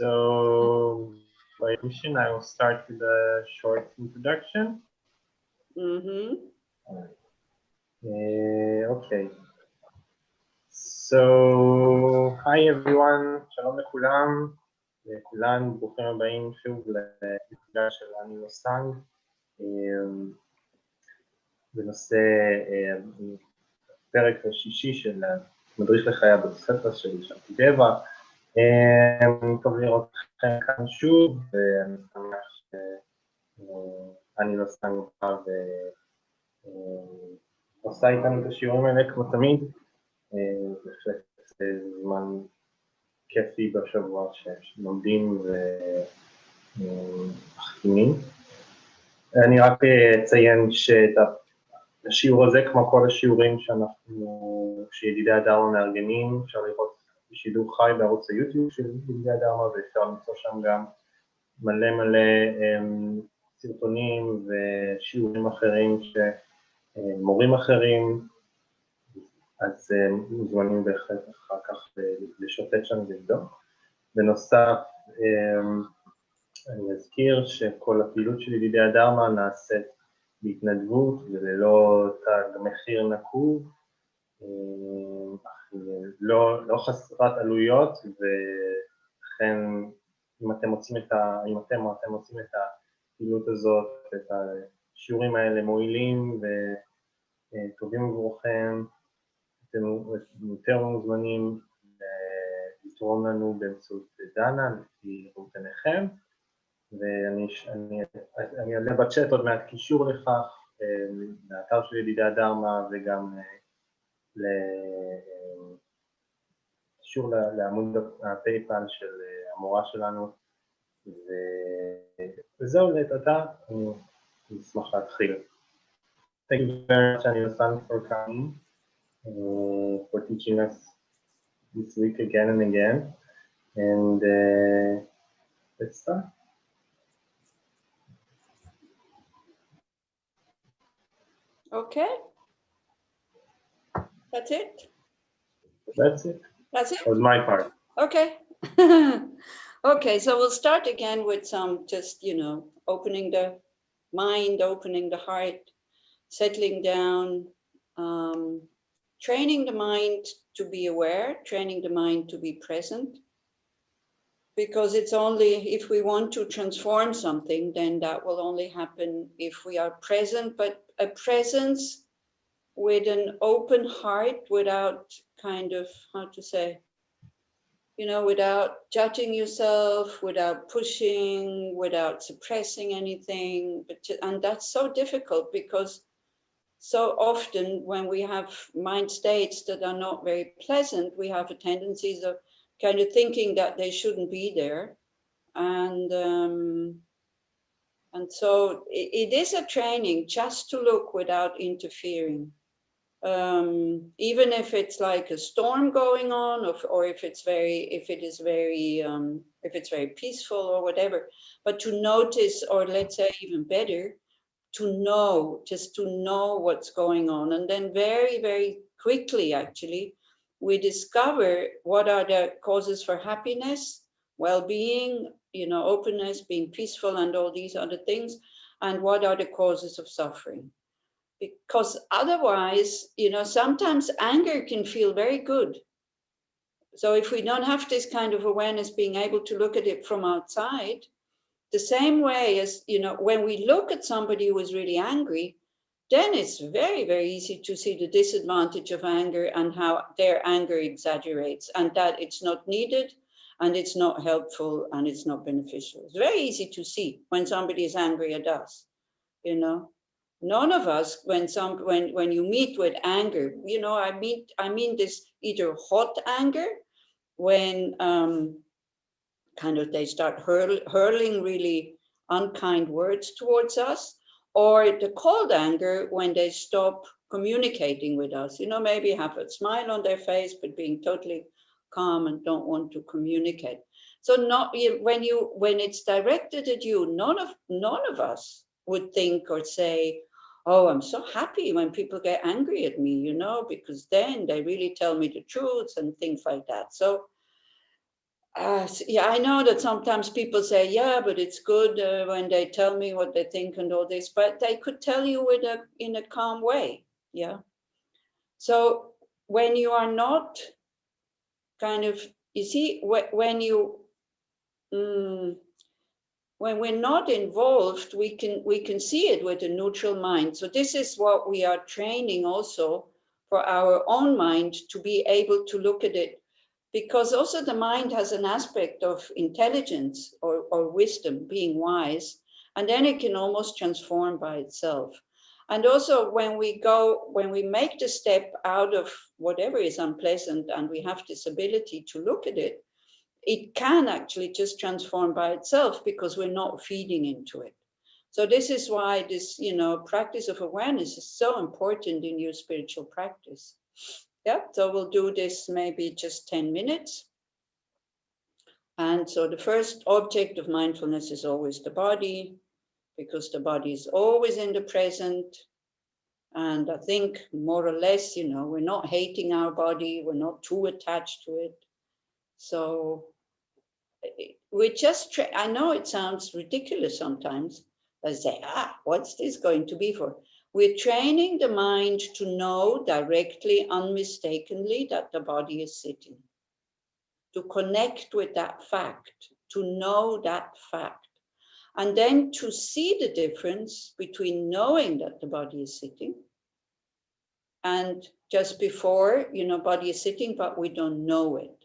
So, by permission, I will start with a short introduction. Okay. So, hi everyone, שלום לכולם, וכולן ברוכים הבאים שוב למפגש של אני לוסנג, בנושא הפרק השישי של מדריך לחיי הבודהיסטווה של שאנטי דבה. טוב לראות אתכם כאן שוב, ואני שמח שאני לוסנג ועושה איתנו את השיעורים האלה כמו תמיד. בהחלט זמן כיפי בשבוע שלומדים ומחכימים. אני רק אציין שהשיעור הזה, כמו כל השיעורים שידידי הדרמה מארגנים, אפשר לראות בשידור חי בערוץ היוטיוב של ידידי הדרמה, ואפשר למצוא שם גם מלא סרטונים ושיעורים אחרים שמורים אחרים, אז מוזמנים בהחלט אחר כך לשוטט שם ולבדוק. בנוסף, אני אזכיר שכל הפעילות של ידידי הדרמה נעשית בהתנדבות וללא תג מחיר נקוב, לא חסרת עלויות, ולכן אם אתם מוצאים את הפעילות הזאת, את השיעורים האלה מועילים וטובים עבורכם, אתם יותר מוזמנים לתרום לנו באמצעות דנה לפי ראות עיניכם, ואני אעלה בצ'אט עוד מעט קישור לכך לאתר של ידידי הדרמה, וגם קישור לעמוד הפייפל של המורה שלנו, וזהו לתודה, אני אשמח להתחיל. Thank you very much, Anil-san, for coming. For teaching us this week again and again, and let's start. Okay. That's it? That's it. That's it? That was my part. Okay. Okay, so we'll start again with some just, opening the mind, opening the heart, settling down, training the mind to be aware, training the mind to be present, because it's only if we want to transform something, then that will only happen if we are present, but a presence with an open heart, without kind of, without judging yourself, without pushing, without suppressing anything. And that's so difficult, because so often when we have mind states that are not very pleasant, we have a tendency of kind of thinking that they shouldn't be there. And so it is a training just to look without interfering. Even if it's like a storm going on, or if it's very peaceful or whatever, but to notice, or let's say even better, just to know what's going on. And then very, very quickly, actually, we discover what are the causes for happiness, well-being, openness, being peaceful, and all these other things, and what are the causes of suffering. Because otherwise, sometimes anger can feel very good. So if we don't have this kind of awareness, being able to look at it from outside, the same way as, when we look at somebody who is really angry, then it's very, very easy to see the disadvantage of anger and how their anger exaggerates, and that it's not needed, and it's not helpful, and it's not beneficial. It's very easy to see when somebody is angry at us, None of us, when you meet with anger, I mean this either hot anger, when kind of they start hurling really unkind words towards us, or the cold anger when they stop communicating with us, maybe have a smile on their face, but being totally calm and don't want to communicate. So when it's directed at you, none of us would think or say, oh, I'm so happy when people get angry at me, because then they really tell me the truth and things like that. So Yeah, I know that sometimes people say, yeah, but it's good when they tell me what they think and all this, but they could tell you in a calm way. Yeah. So when you are not kind of, you see, when you, when we're not involved, we can see it with a neutral mind. So this is what we are training also for our own mind, to be able to look at it, because also the mind has an aspect of intelligence or wisdom, being wise, and then it can almost transform by itself. And also when we make the step out of whatever is unpleasant, and we have this ability to look at it, it can actually just transform by itself, because we're not feeding into it. So this is why this, practice of awareness is so important in your spiritual practice. Yeah, so we'll do this maybe just 10 minutes. And so the first object of mindfulness is always the body, because the body is always in the present. And I think more or less, we're not hating our body, we're not too attached to it. So we just, I know it sounds ridiculous sometimes. I say, what's this going to be for? We're training the mind to know directly, unmistakably, that the body is sitting. To connect with that fact, to know that fact. And then to see the difference between knowing that the body is sitting and just before, body is sitting, but we don't know it.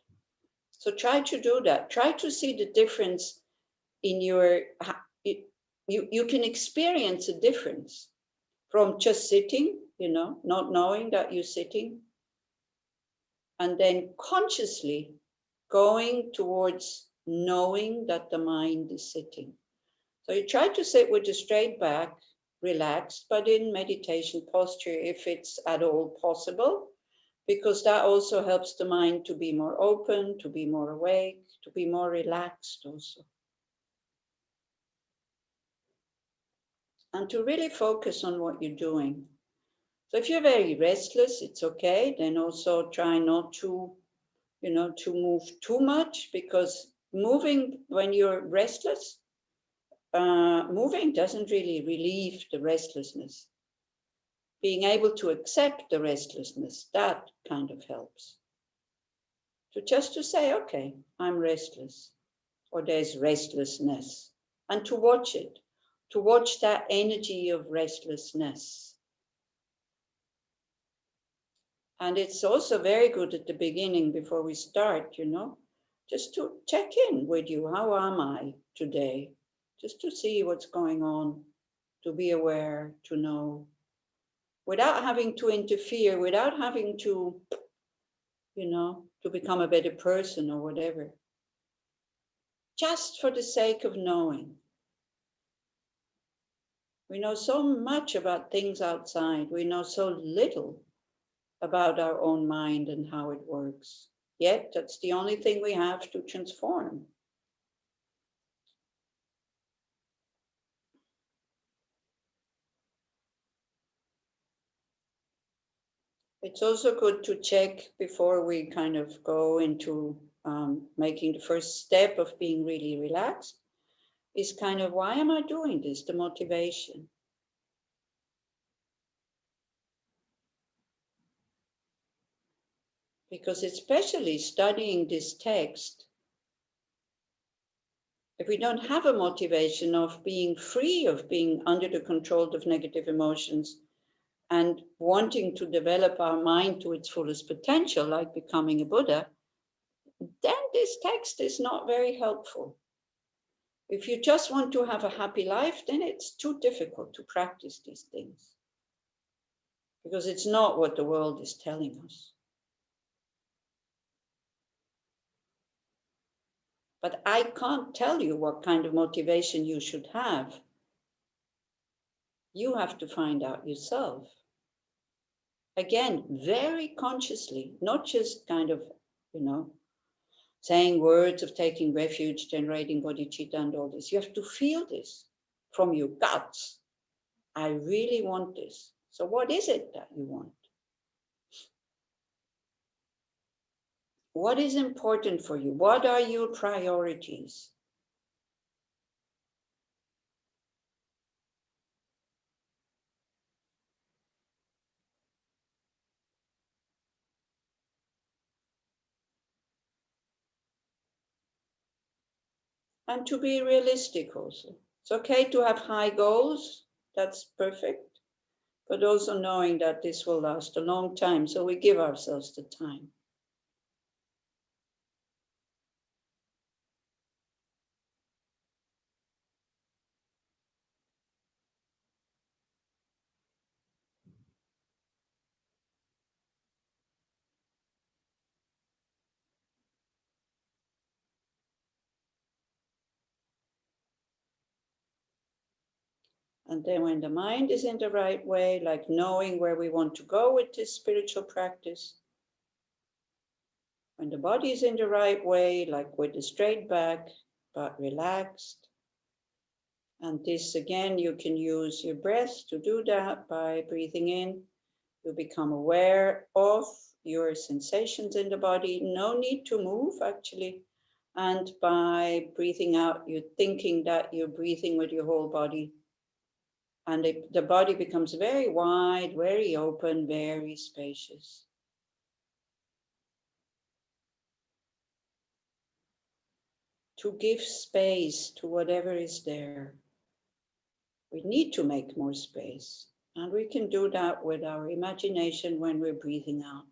So try to do that. Try to see the difference in your, you can experience a difference from just sitting, not knowing that you're sitting, and then consciously going towards knowing that the mind is sitting. So you try to sit with a straight back, relaxed, but in meditation posture, if it's at all possible, because that also helps the mind to be more open, to be more awake, to be more relaxed also. And to really focus on what you're doing. So if you're very restless, it's okay. Then also try not to, to move too much, because moving when you're restless, moving doesn't really relieve the restlessness. Being able to accept the restlessness, that kind of helps. So just to say, okay, I'm restless, or there's restlessness, and to watch it, to watch that energy of restlessness. And it's also very good at the beginning, before we start, just to check in with you. How am I today? Just to see what's going on, to be aware, to know, without having to interfere, without having to, to become a better person or whatever. Just for the sake of knowing. We know so much about things outside. We know so little about our own mind and how it works. Yet that's the only thing we have to transform. It's also good to check before we kind of go into making the first step of being really relaxed, is kind of, why am I doing this? The motivation. Because especially studying this text, if we don't have a motivation of being free, of being under the control of negative emotions, and wanting to develop our mind to its fullest potential, like becoming a Buddha, then this text is not very helpful. If you just want to have a happy life, then it's too difficult to practice these things, because it's not what the world is telling us. But I can't tell you what kind of motivation you should have. You have to find out yourself. Again, very consciously, not just kind of, saying words of taking refuge, generating bodhicitta and all this. You have to feel this from your guts. I really want this. So what is it that you want? What is important for you? What are your priorities? And to be realistic also. It's okay to have high goals, that's perfect, but also knowing that this will last a long time, so we give ourselves the time. And then when the mind is in the right way, like knowing where we want to go with this spiritual practice, when the body is in the right way, like with a straight back, but relaxed. And this again, you can use your breath to do that by breathing in. You become aware of your sensations in the body. No need to move actually. And by breathing out, you're thinking that you're breathing with your whole body. And the body becomes very wide, very open, very spacious. To give space to whatever is there. We need to make more space. And we can do that with our imagination when we're breathing out.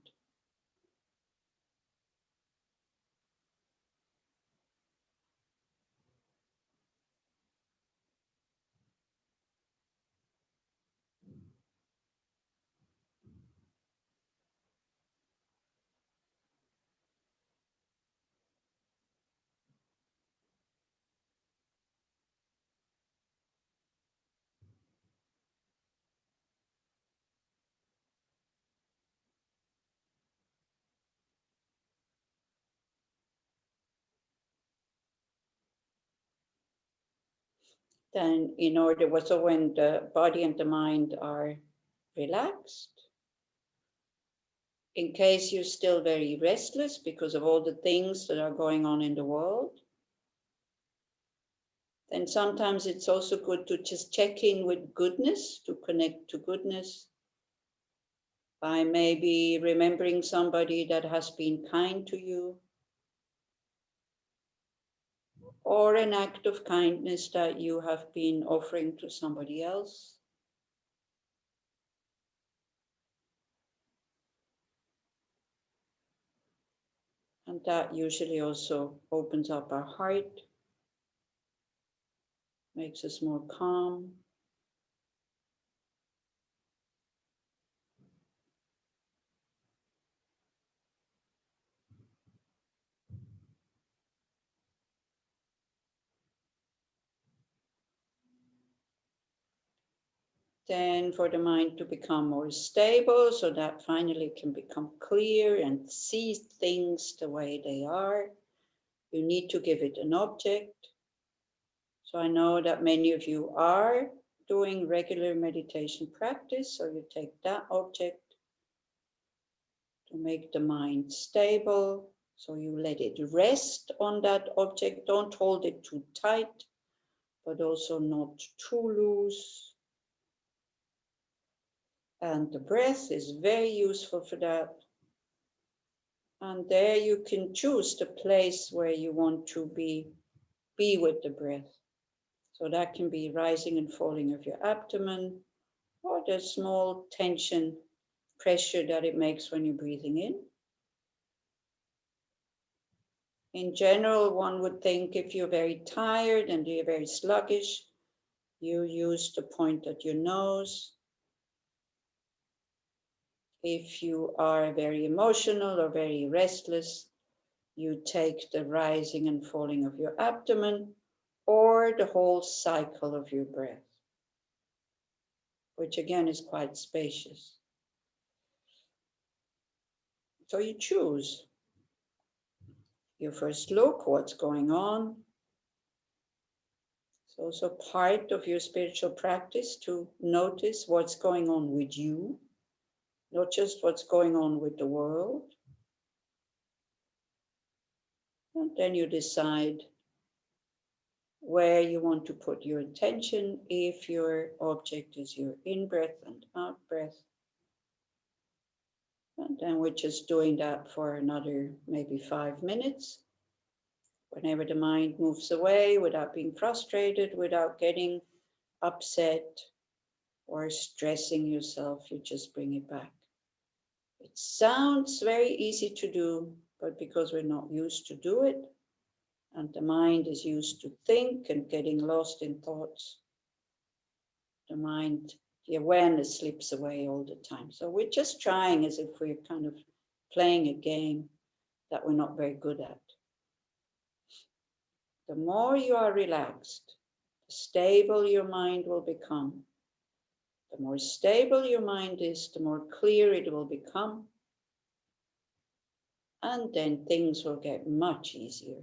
Then in order, so when the body and the mind are relaxed, in case you're still very restless because of all the things that are going on in the world, then sometimes it's also good to just check in with goodness, to connect to goodness by maybe remembering somebody that has been kind to you, or an act of kindness that you have been offering to somebody else. And that usually also opens up our heart, makes us more calm. Then for the mind to become more stable, so that finally can become clear and see things the way they are, you need to give it an object. So I know that many of you are doing regular meditation practice, so you take that object to make the mind stable. So you let it rest on that object. Don't hold it too tight, but also not too loose. And the breath is very useful for that. And there you can choose the place where you want to be with the breath. So that can be rising and falling of your abdomen, or the small tension, pressure that it makes when you're breathing in. In general, one would think if you're very tired and you're very sluggish, you use the point at your nose. If you are very emotional or very restless, you take the rising and falling of your abdomen or the whole cycle of your breath, which again is quite spacious. So you choose. You first look what's going on. It's also part of your spiritual practice to notice what's going on with you, not just what's going on with the world. And then you decide where you want to put your attention, if your object is your in-breath and out-breath. And then we're just doing that for another maybe 5 minutes. Whenever the mind moves away, without being frustrated, without getting upset or stressing yourself, you just bring it back. It sounds very easy to do, but because we're not used to do it, and the mind is used to think and getting lost in thoughts, the mind, the awareness slips away all the time. So we're just trying as if we're kind of playing a game that we're not very good at. The more you are relaxed, the stable your mind will become. The more stable your mind is, the more clear it will become. And then things will get much easier.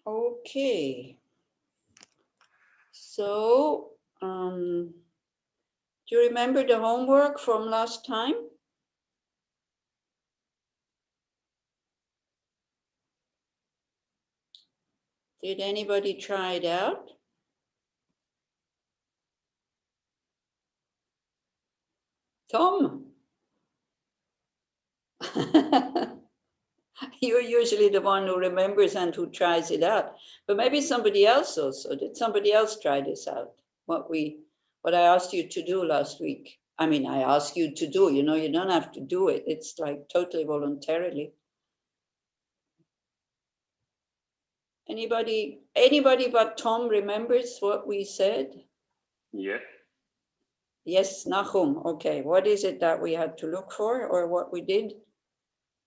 Okay. So, do you remember the homework from last time? Did anybody try it out? Tom? You're usually the one who remembers and who tries it out. But maybe somebody else also. Did somebody else try this out? What I asked you to do last week. I mean, I asked you to do, you know, you don't have to do it. It's like totally voluntarily. Anybody but Tom remembers what we said? Yeah. Yes, Nahum. Okay, what is it that we had to look for or what we did?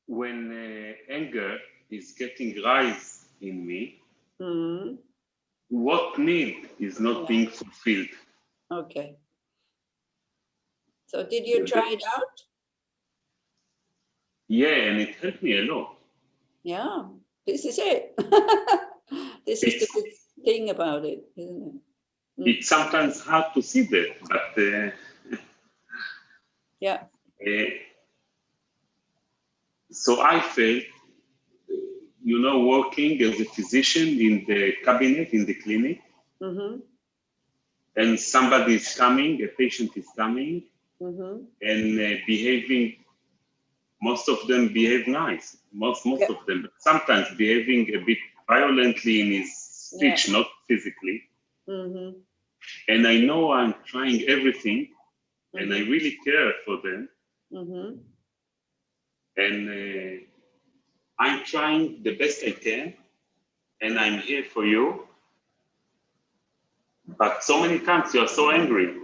When anger is getting rise in me, Mm-hmm. what need is not being fulfilled? Okay. So did you try it out? Yeah, and it helped me a lot. Yeah, this is it. This is the good thing about it, isn't it? It's sometimes hard to see that, but yeah. So I felt, you know, working as a physician in the cabinet, in the clinic, and somebody is coming, a patient is coming, and behaving, most of them behave nice, most of them, but sometimes behaving a bit violently in his speech, not physically. And I know I'm trying everything, and I really care for them. And I'm trying the best I can, and I'm here for you. But so many times you are so angry.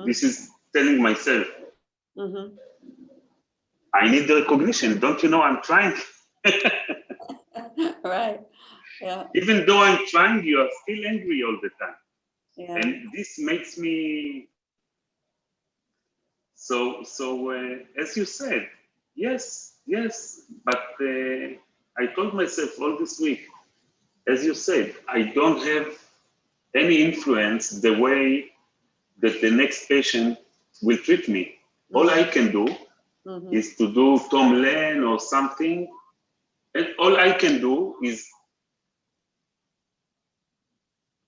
This is telling myself, I need the recognition. Don't you know I'm trying? Right. Yeah. Even though I'm trying, you are still angry all the time. Yeah. And this makes me so as you said, yes, but I told myself all this week, as you said, I don't have any influence the way that the next patient will treat me. All I can do is to do Tom Lane or something, and all I can do is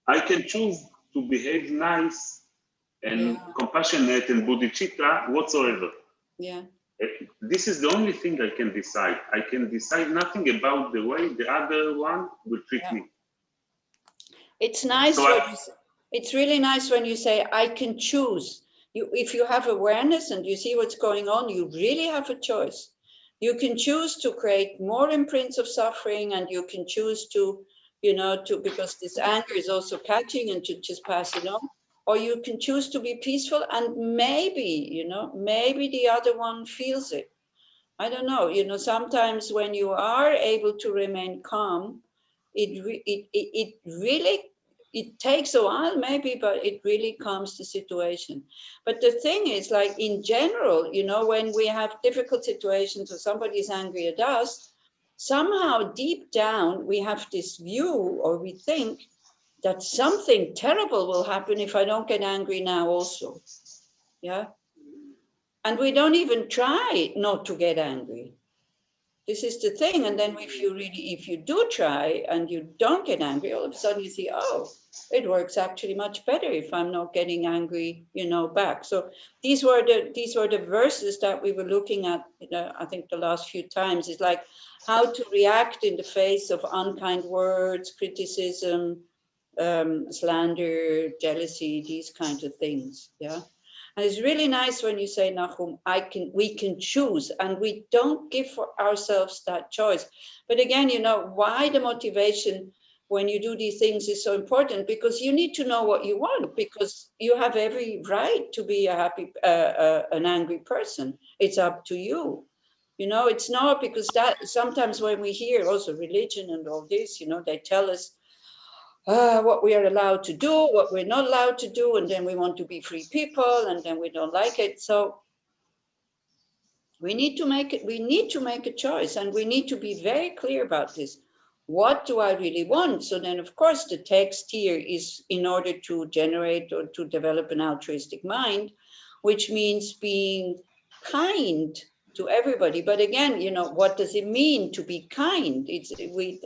I can choose to behave nice and compassionate and bodhicitta whatsoever. Yeah. This is the only thing I can decide. I can decide nothing about the way the other one will treat me. It's nice. It's really nice when you say, I can choose. If you have awareness and you see what's going on, you really have a choice. You can choose to create more imprints of suffering, and you can choose to, because this anger is also catching, and to just pass it on. Or you can choose to be peaceful, and maybe, maybe the other one feels it. I don't know. Sometimes when you are able to remain calm, it really, it takes a while maybe, but it really calms the situation. But the thing is, like in general, when we have difficult situations or somebody's angry at us, somehow deep down we have this view, or we think that something terrible will happen if I don't get angry now also. Yeah. And we don't even try not to get angry. This is the thing. And then if you do try and you don't get angry, all of a sudden you see, oh, it works actually much better if I'm not getting angry, back. So these were the verses that we were looking at, I think the last few times. Is like how to react in the face of unkind words, criticism, slander, jealousy, these kinds of things. Yeah. And it's really nice when you say, Nahum, we can choose, and we don't give for ourselves that choice. But again, why the motivation when you do these things is so important, because you need to know what you want, because you have every right to be an angry person. It's up to you. It's not because that sometimes when we hear also religion and all this, they tell us, what we are allowed to do, what we're not allowed to do, and then we want to be free people, and then we don't like it. So we need to make it. We need to make a choice, and we need to be very clear about this. What do I really want? So then, of course, the text here is in order to generate or to develop an altruistic mind, which means being kind to everybody. But again, you know, what does it mean to be kind? It's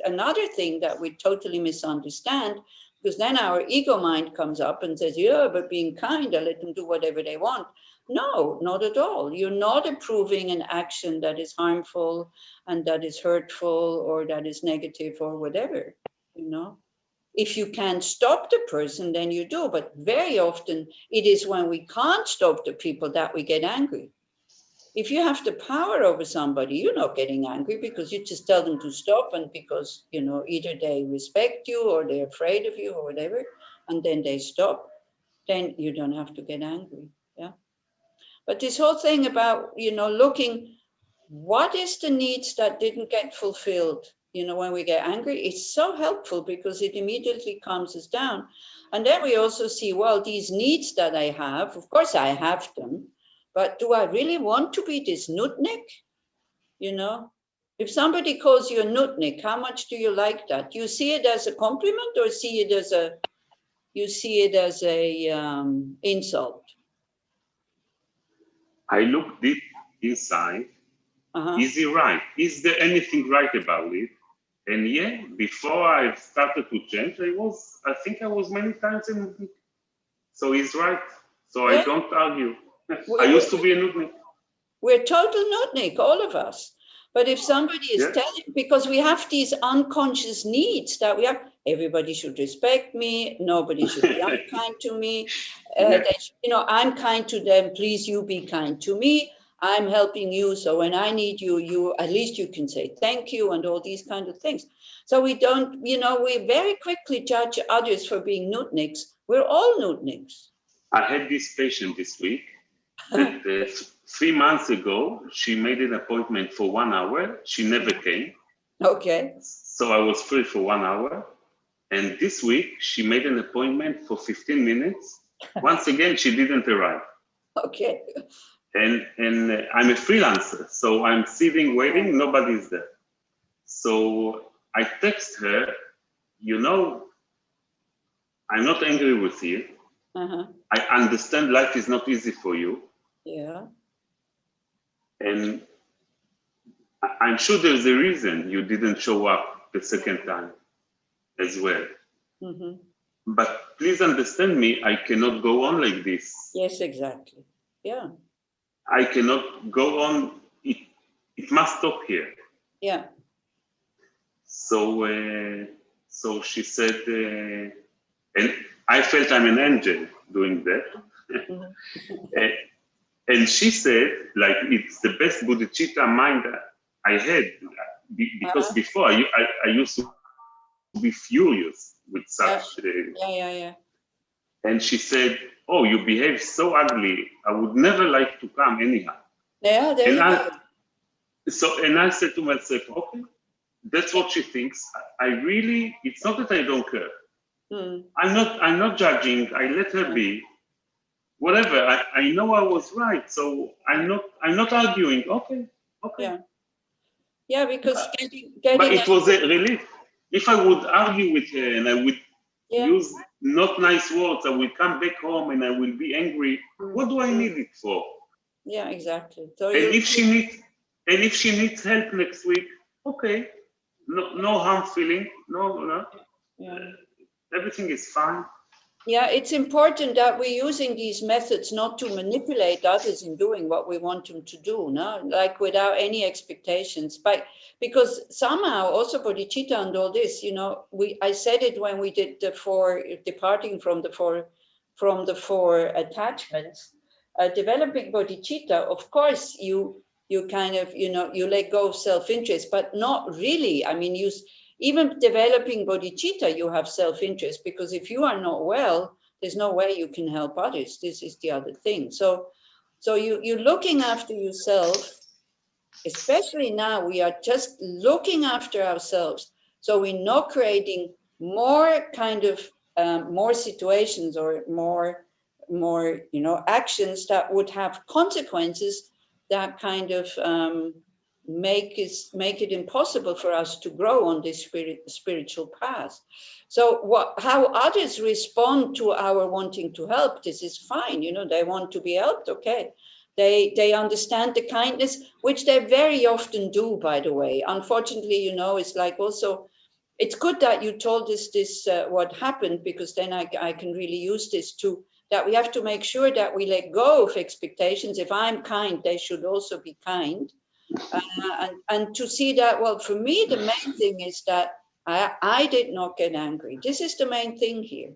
another thing that we totally misunderstand, because then our ego mind comes up and says, yeah, but being kind, I let them do whatever they want. No, not at all. You're not approving an action that is harmful and that is hurtful or that is negative or whatever, you know. If you can stop the person, then you do. But very often it is when we can't stop the people that we get angry. If you have the power over somebody, you're not getting angry because you just tell them to stop, and because, you know, either they respect you or they're afraid of you or whatever, and then they stop, then you don't have to get angry. Yeah. But this whole thing about, you know, looking, what is the needs that didn't get fulfilled? You know, when we get angry, it's so helpful because it immediately calms us down. And then we also see, well, these needs that I have, of course I have them, but do I really want to be this nutnik? You know, if somebody calls you a nutnik, how much do you like that? You see it as a compliment or see it as a, insult? I look deep inside. Is he right? Is there anything right about it? And yeah, before I started to change, I think I was many times a nudnik. So he's right. So Yeah. I don't argue. I used to be a nudnik. We're total nutnik, all of us. But if somebody is telling, because we have these unconscious needs that we have, everybody should respect me, nobody should be unkind to me. You know, I'm kind to them, please you be kind to me. I'm helping you, so when I need you, you at least you can say thank you and all these kind of things. So we don't, you know, we very quickly judge others for being nutniks. We're all nutniks. I had this patient this week that 3 months ago, she made an appointment for 1 hour. She never came. Okay. So I was free for 1 hour. And this week, she made an appointment for 15 minutes. Once again, she didn't arrive. Okay. And I'm a freelancer, so I'm sitting, waiting, nobody's there. So I text her, you know, I'm not angry with you. I understand life is not easy for you. Yeah. And I'm sure there's a reason you didn't show up the second time as well. But please understand me, I cannot go on like this. Yes, exactly. Yeah. I cannot go on. It must stop here. Yeah. So she said, and I felt I'm an angel doing that. And she said, like, it's the best bodhicitta mind I had, because before I used to be furious with such. And she said, oh, you behave so ugly. I would never like to come anyhow. Yeah, there you go. And I said to myself, okay, that's what she thinks. It's not that I don't care. I'm not judging. I let her be. Whatever. I know I was right, so I'm not arguing. Okay. Yeah, because but it was a relief. If I would argue with her and I would use not nice words, I will come back home and I will be angry. What do I need it for? Yeah, exactly. So and if she needs help next week, okay. No harm feeling. No. Everything is fine. Yeah, it's important that we're using these methods not to manipulate others in doing what we want them to do, no? Like without any expectations. But because somehow also bodhicitta and all this, you know, I said it when we did the departing from the four attachments, developing bodhicitta, of course, you kind of, you know, you let go of self-interest, but not really. I mean, even developing bodhicitta, you have self-interest, because if you are not well, there's no way you can help others. This is the other thing. So you're looking after yourself, especially now we are just looking after ourselves. So we're not creating more kind of more situations or more actions that would have consequences that kind of make it impossible for us to grow on this spiritual path. So how others respond to our wanting to help, this is fine. They want to be helped, okay. They understand the kindness, which they very often do, by the way. Unfortunately, it's like also, it's good that you told us this, what happened, because then I can really use this too, that we have to make sure that we let go of expectations. If I'm kind, they should also be kind. And to see that, well, for me, the main thing is that I did not get angry. This is the main thing here.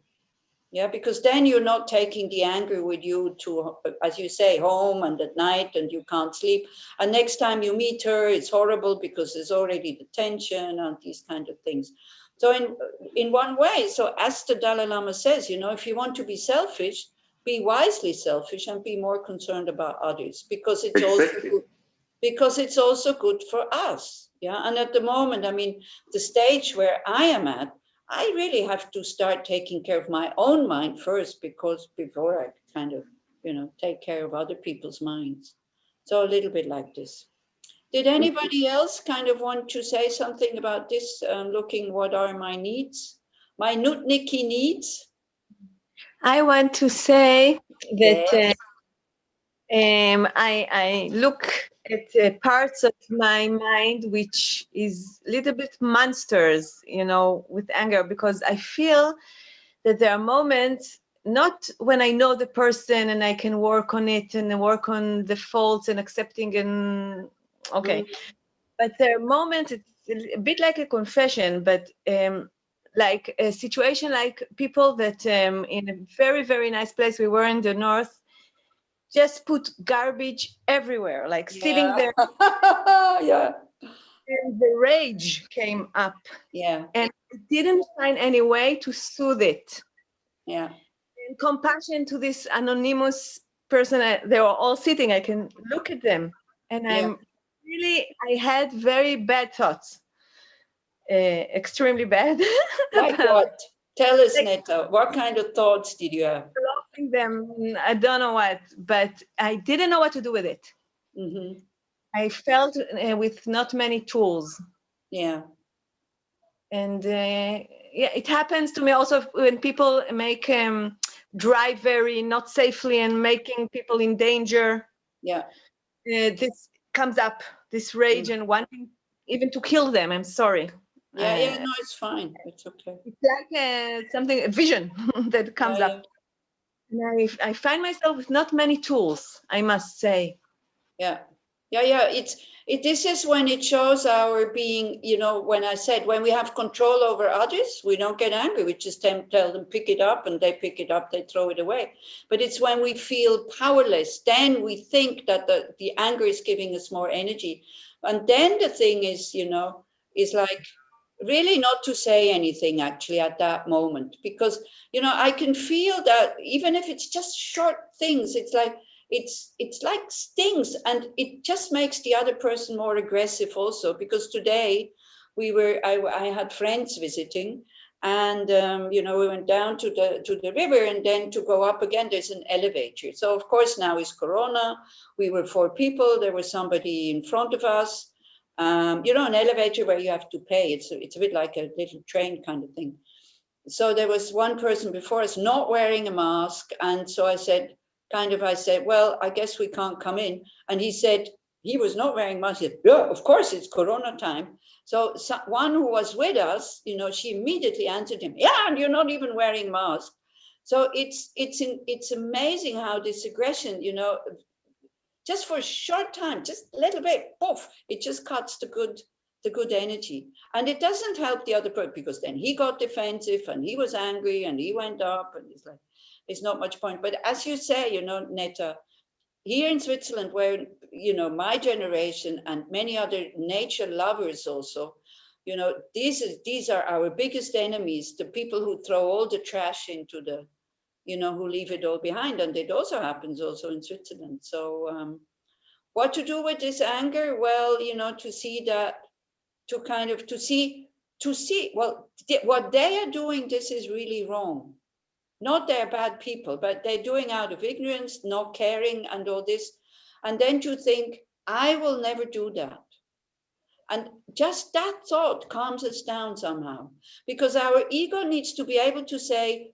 Yeah, because then you're not taking the anger with you to, as you say, home and at night, and you can't sleep. And next time you meet her, it's horrible because there's already the tension and these kind of things. So in one way, so as the Dalai Lama says, if you want to be selfish, be wisely selfish and be more concerned about others, because it's also good for us. Yeah, and at the moment, the stage where I am at, I really have to start taking care of my own mind first, because before I kind of, take care of other people's minds. So a little bit like this. Did anybody else kind of want to say something about this? Looking, what are my needs? My Nutniki needs? I want to say that I look at parts of my mind which is a little bit monsters, with anger, because I feel that there are moments, not when I know the person and I can work on it and work on the faults and accepting and okay, but there are moments, it's a bit like a confession, but like a situation like people that in a very, very nice place, we were in the north, just put garbage everywhere, like sitting there. Yeah. And the rage came up. Yeah. And I didn't find any way to soothe it. Yeah. And compassion to this anonymous person, they were all sitting, I can look at them. And I had very bad thoughts. Extremely bad. Like what? Tell us, Netta, what kind of thoughts did you have? Blocking them, I don't know what, but I didn't know what to do with it. Mm-hmm. I felt with not many tools. Yeah. And it happens to me also when people make drive very not safely and making people in danger. Yeah. This comes up, this rage and wanting even to kill them. I'm sorry. Yeah, no, it's fine. It's okay. It's like a vision that comes up. And I find myself with not many tools, I must say. Yeah. This is when it shows our being, when I said, when we have control over others, we don't get angry. We just tell them, pick it up, and they pick it up, they throw it away. But it's when we feel powerless, then we think that the anger is giving us more energy. And then the thing is, is like really not to say anything actually at that moment, because, I can feel that even if it's just short things, it's like, it's like stings, and it just makes the other person more aggressive also. Because today I had friends visiting, and we went down to the river, and then to go up again there's an elevator. So of course now is Corona, we were 4 people, there was somebody in front of us, an elevator where you have to pay. It's a bit like a little train kind of thing. So there was one person before us not wearing a mask, and so I said, well, I guess we can't come in. And he said, he was not wearing a mask. He said, yeah, of course, it's Corona time. So one who was with us, she immediately answered him, yeah, and you're not even wearing a mask. So it's amazing how this aggression, just for a short time, just a little bit, poof, it just cuts the good energy. And it doesn't help the other person, because then he got defensive and he was angry and he went up, and it's like, there's not much point. But as you say, Netta, here in Switzerland, where, my generation and many other nature lovers also, these are our biggest enemies, the people who throw all the trash into the, who leave it all behind. And it also happens also in Switzerland. So what to do with this anger? Well, to see that, to to see, well, what they are doing, this is really wrong. Not they're bad people, but they're doing out of ignorance, not caring and all this. And then to think, I will never do that. And just that thought calms us down somehow, because our ego needs to be able to say,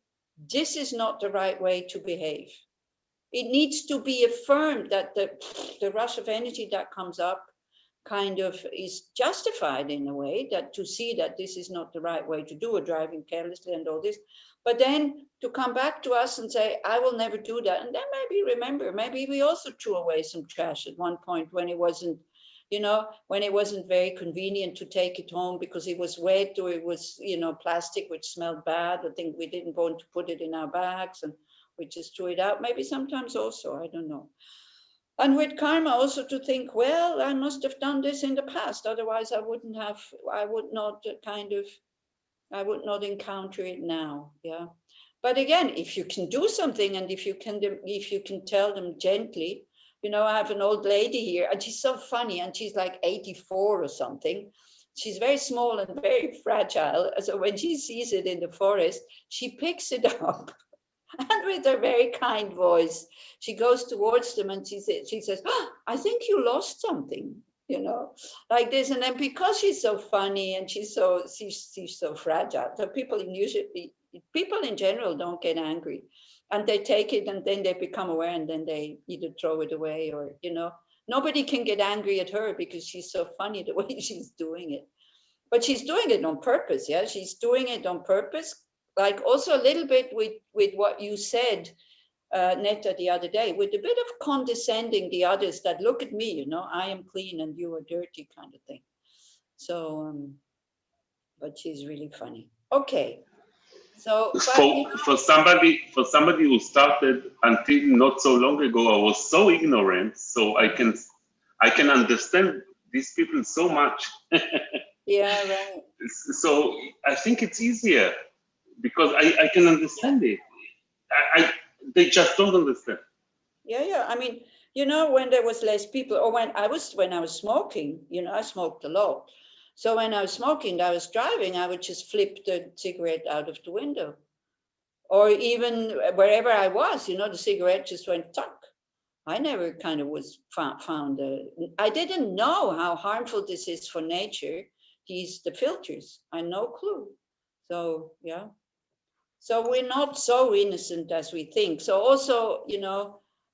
this is not the right way to behave. It needs to be affirmed that the rush of energy that comes up kind of is justified in a way, that to see that this is not the right way to do it, driving carelessly and all this. But then to come back to us and say, I will never do that. And then maybe remember, maybe we also threw away some trash at one point when it wasn't, when it wasn't very convenient to take it home because it was wet or it was, plastic, which smelled bad. I think we didn't want to put it in our bags and we just threw it out. Maybe sometimes also, I don't know. And with karma also to think, well, I must have done this in the past. Otherwise I would not encounter it now. Yeah. But again, if you can do something and if you can tell them gently, I have an old lady here and she's so funny and she's like 84 or something. She's very small and very fragile. So when she sees it in the forest, she picks it up. And with her very kind voice, she goes towards them and she says, oh, I think you lost something, like this. And then because she's so funny and she's so fragile, so people in general don't get angry. And they take it and then they become aware and then they either throw it away or, nobody can get angry at her because she's so funny the way she's doing it. But she's doing it on purpose, yeah? She's doing it on purpose. Like also a little bit with what you said, Netta, the other day, with a bit of condescending the others that look at me, I am clean and you are dirty kind of thing. So, but she's really funny. Okay. So for somebody who started until not so long ago, I was so ignorant. So I can understand these people so much. Yeah, right. So I think it's easier because I can understand it. They just don't understand. Yeah. I mean, when there was less people, or when I was smoking, I smoked a lot. So when I was smoking, I was driving, I would just flip the cigarette out of the window. Or even wherever I was, the cigarette just went tuck. I never kind of was found. I didn't know how harmful this is for nature. The filters, I had no clue. So, yeah. So we're not so innocent as we think. So also,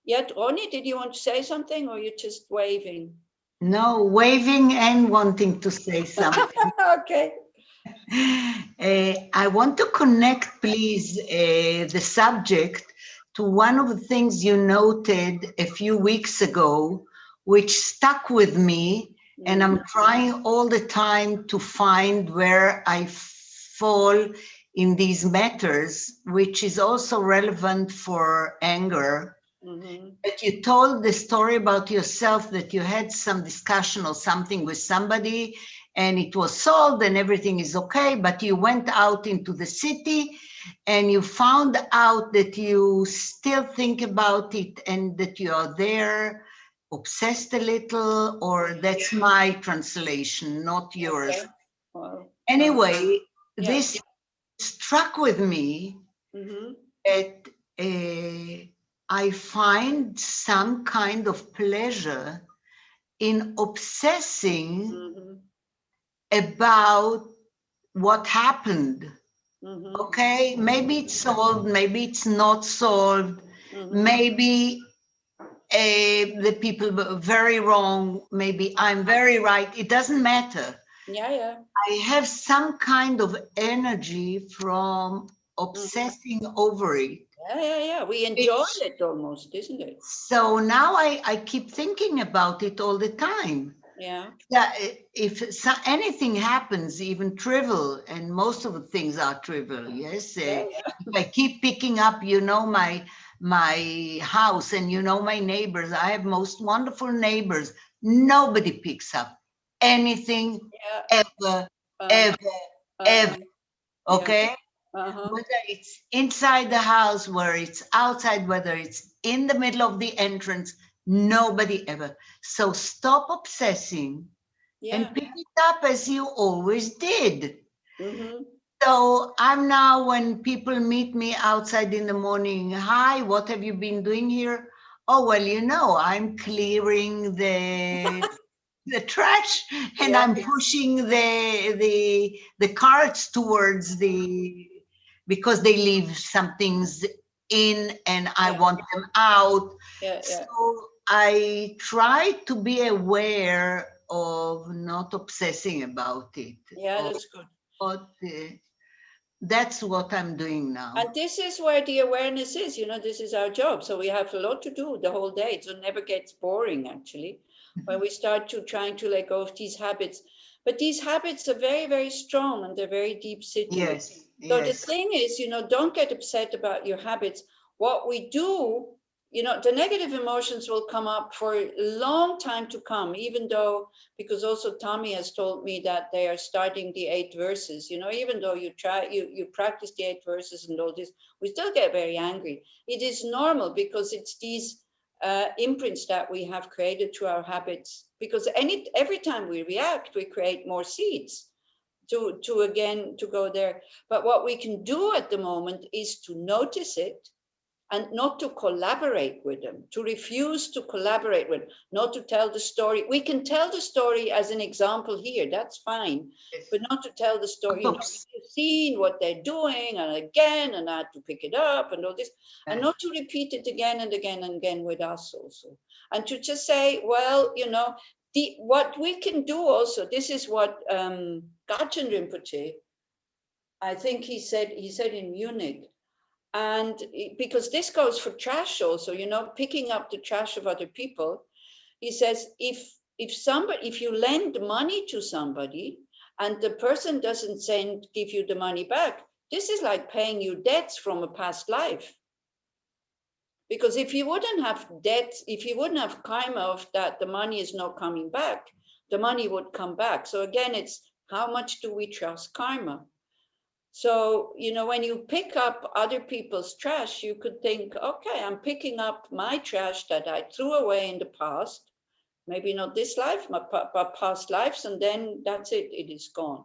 yet, Ronnie, did you want to say something or you're just waving? No, waving and wanting to say something. Okay. I want to connect, please, the subject to one of the things you noted a few weeks ago, which stuck with me, and I'm trying all the time to find where I fall in these matters, which is also relevant for anger. But you told the story about yourself that you had some discussion or something with somebody and it was solved and everything is okay, but you went out into the city and you found out that you still think about it and that you are there obsessed a little, or that's my translation, not yours. Okay. Well, anyway, this struck with me that I find some kind of pleasure in obsessing about what happened. Okay, maybe it's solved, maybe it's not solved, maybe the people were very wrong, maybe I'm very right, it doesn't matter. Yeah. I have some kind of energy from obsessing over it. Yeah. We enjoy it almost, isn't it? So now I keep thinking about it all the time. Yeah. If anything happens, even trivial, and most of the things are trivial, yes. If I keep picking up, my house and my neighbors, I have most wonderful neighbors. Nobody picks up anything ever. Okay? Whether it's inside the house, whether it's outside, whether it's in the middle of the entrance, nobody ever. So stop obsessing and pick it up as you always did. So I'm now, when people meet me outside in the morning, hi, what have you been doing here? Oh, well, you know, I'm clearing the trash, and I'm pushing the carts towards because they leave some things in and I want them out. So I try to be aware of not obsessing about it. Yeah, that's good. But that's what I'm doing now. And this is where the awareness is, you know, this is our job. So we have a lot to do the whole day. So it never gets boring, actually, when we start trying to let go of these habits. But these habits are very, very strong and they're very deep sitting. Yes. So the thing is, you know, don't get upset about your habits. What we do, you know, the negative emotions will come up for a long time to come, even though, because also Tommy has told me that they are starting the 8 verses, you know, even though you practice the 8 verses and all this, we still get very angry. It is normal because it's these imprints that we have created through our habits, because every time we react, we create more seeds to go there. But what we can do at the moment is to notice it and not to collaborate with them, to refuse to collaborate with, not to tell the story. We can tell the story as an example here, that's fine, but not to tell the story, you know, you've seen what they're doing and again, and I had to pick it up and all this, and not to repeat it again and again and again with us also. And to just say, well, you know, what we can do also, this is what Gachin Rinpoche, I think he said in Munich, and because this goes for trash also, you know, picking up the trash of other people. He says, if you lend money to somebody and the person doesn't give you the money back, this is like paying your debts from a past life. Because if you wouldn't have debts, if you wouldn't have karma of that, the money is not coming back, the money would come back. So again, it's how much do we trust karma? So, you know, when you pick up other people's trash, you could think, okay, I'm picking up my trash that I threw away in the past, maybe not this life, but past lives, and then that's it, it is gone.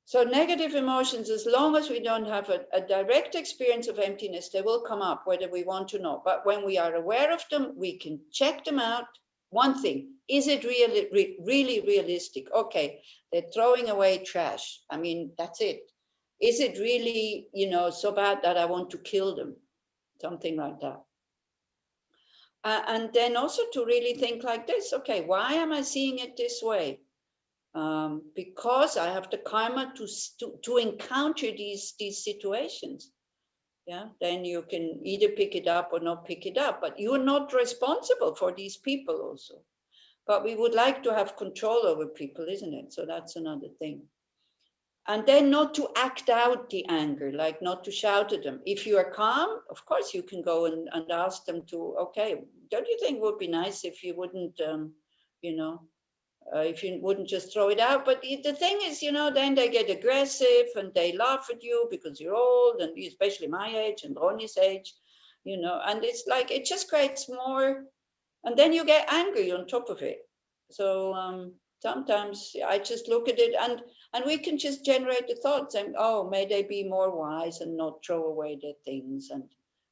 So negative emotions, as long as we don't have a direct experience of emptiness, they will come up, whether we want to know. But when we are aware of them, we can check them out. One thing, is it really realistic? Okay, they're throwing away trash. I mean, that's it. Is it really, you know, so bad that I want to kill them? Something like that. And then also to really think like this, okay, why am I seeing it this way? Because I have the karma to encounter these situations. Yeah, then you can either pick it up or not pick it up, but you're not responsible for these people also. But we would like to have control over people, isn't it? So that's another thing. And then not to act out the anger, like not to shout at them. If you are calm, of course you can go and ask them to, okay, don't you think it would be nice if you wouldn't, you know, if you wouldn't just throw it out? But the thing is, you know, then they get aggressive and they laugh at you because you're old, and especially my age and Ronnie's age, you know, and it's like, it just creates more, and then you get angry on top of it. So sometimes I just look at it, and we can just generate the thoughts and, oh, may they be more wise and not throw away their things, and,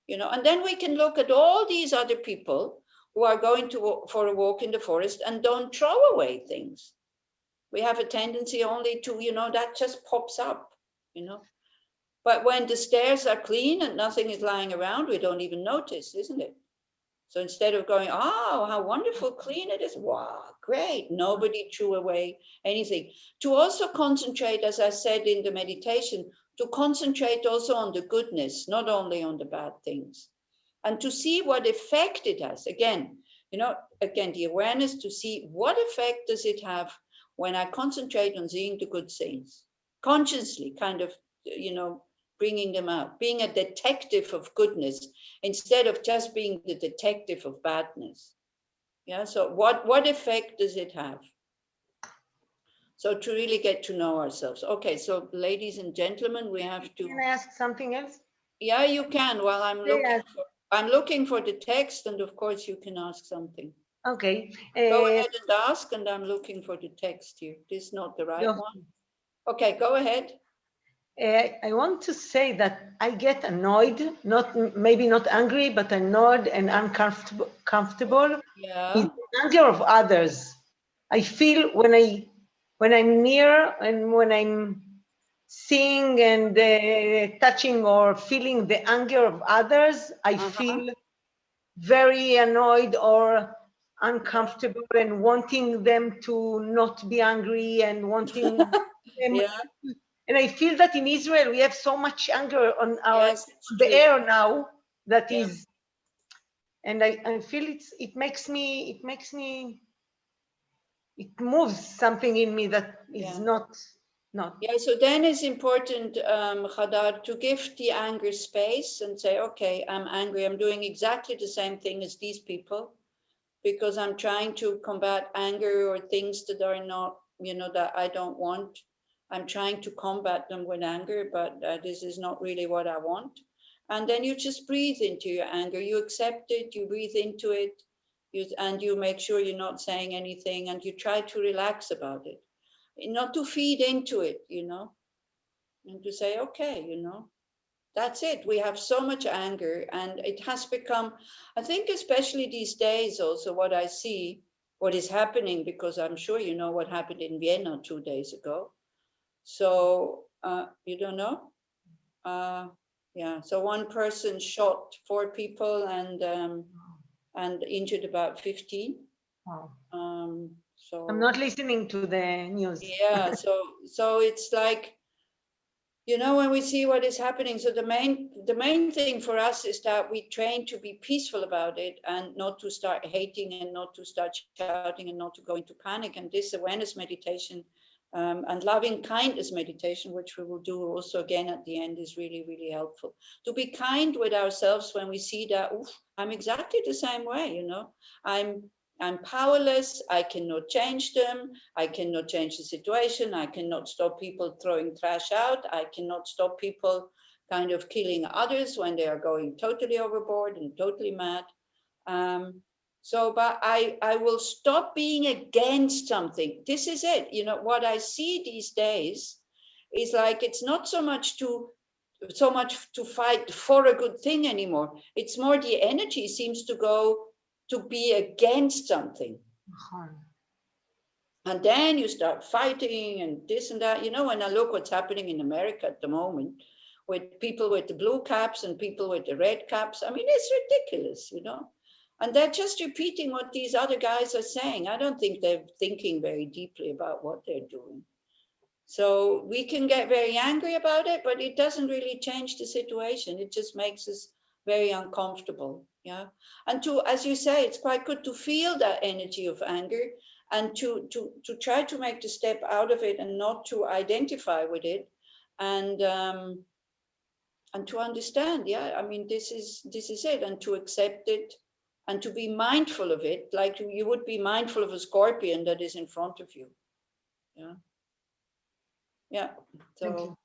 you know, and then we can look at all these other people who are going for a walk in the forest and don't throw away things. We have a tendency only to, you know, that just pops up, you know. But when the stairs are clean and nothing is lying around, we don't even notice, isn't it? So instead of going, oh, how wonderful, clean it is, wow, great, nobody threw away anything. To also concentrate, as I said in the meditation, to concentrate also on the goodness, not only on the bad things. And to see what effect it has. Again, you know, again, the awareness to see what effect does it have when I concentrate on seeing the good things, consciously kind of, you know, bringing them out, being a detective of goodness instead of just being the detective of badness. Yeah, so what effect does it have? So to really get to know ourselves. Okay, so ladies and gentlemen, we have to... Can I ask something else? Yeah, you can. While I'm looking for the text, and of course you can ask something. Okay. Go ahead and ask, and I'm looking for the text here. This is not the right one. Okay, go ahead. I want to say that I get annoyed, maybe not angry, but annoyed and uncomfortable Yeah. with the anger of others. I feel when I'm near and when I'm seeing and touching or feeling the anger of others, I feel very annoyed or uncomfortable and wanting them to not be angry and wanting them. Yeah. And I feel that in Israel we have so much anger on Yes, it's the true. air now that Yeah. is, and I feel it moves something in me that is not. Yeah, so then it's important, Hadar, to give the anger space and say, okay, I'm angry. I'm doing exactly the same thing as these people because I'm trying to combat anger or things that are not, that I don't want. I'm trying to combat them with anger, but this is not really what I want. And then you just breathe into your anger. You accept it, you breathe into it, and you make sure you're not saying anything, and you try to relax about it. Not to feed into it, and to say, okay, that's it. We have so much anger, and it has become, I think, especially these days, also what I see, what is happening, because I'm sure you know what happened in Vienna 2 days ago. So you don't know? Yeah. So one person shot 4 people and injured about 15. Wow. So I'm not listening to the news. Yeah. So it's like, when we see what is happening, so the main thing for us is that we train to be peaceful about it and not to start hating and not to start shouting and not to go into panic. And this awareness meditation and loving kindness meditation, which we will do also again at the end, is really, really helpful. To be kind with ourselves when we see that, oof, I'm exactly the same way, I'm powerless. I cannot change them. I cannot change the situation. I cannot stop people throwing trash out. I cannot stop people kind of killing others when they are going totally overboard and totally mad. But I will stop being against something. This is it. What I see these days is like, it's not so much to fight for a good thing anymore. It's more the energy seems to go to be against something. And then you start fighting and this and that. When I look what's happening in America at the moment with people with the blue caps and people with the red caps, I mean, it's ridiculous, And they're just repeating what these other guys are saying. I don't think they're thinking very deeply about what they're doing. So we can get very angry about it, but it doesn't really change the situation. It just makes us very uncomfortable. Yeah. And as you say, it's quite good to feel that energy of anger and to try to make the step out of it and not to identify with it and to understand. Yeah. I mean, this is it, and to accept it and to be mindful of it, like you would be mindful of a scorpion that is in front of you. Yeah. Yeah. So,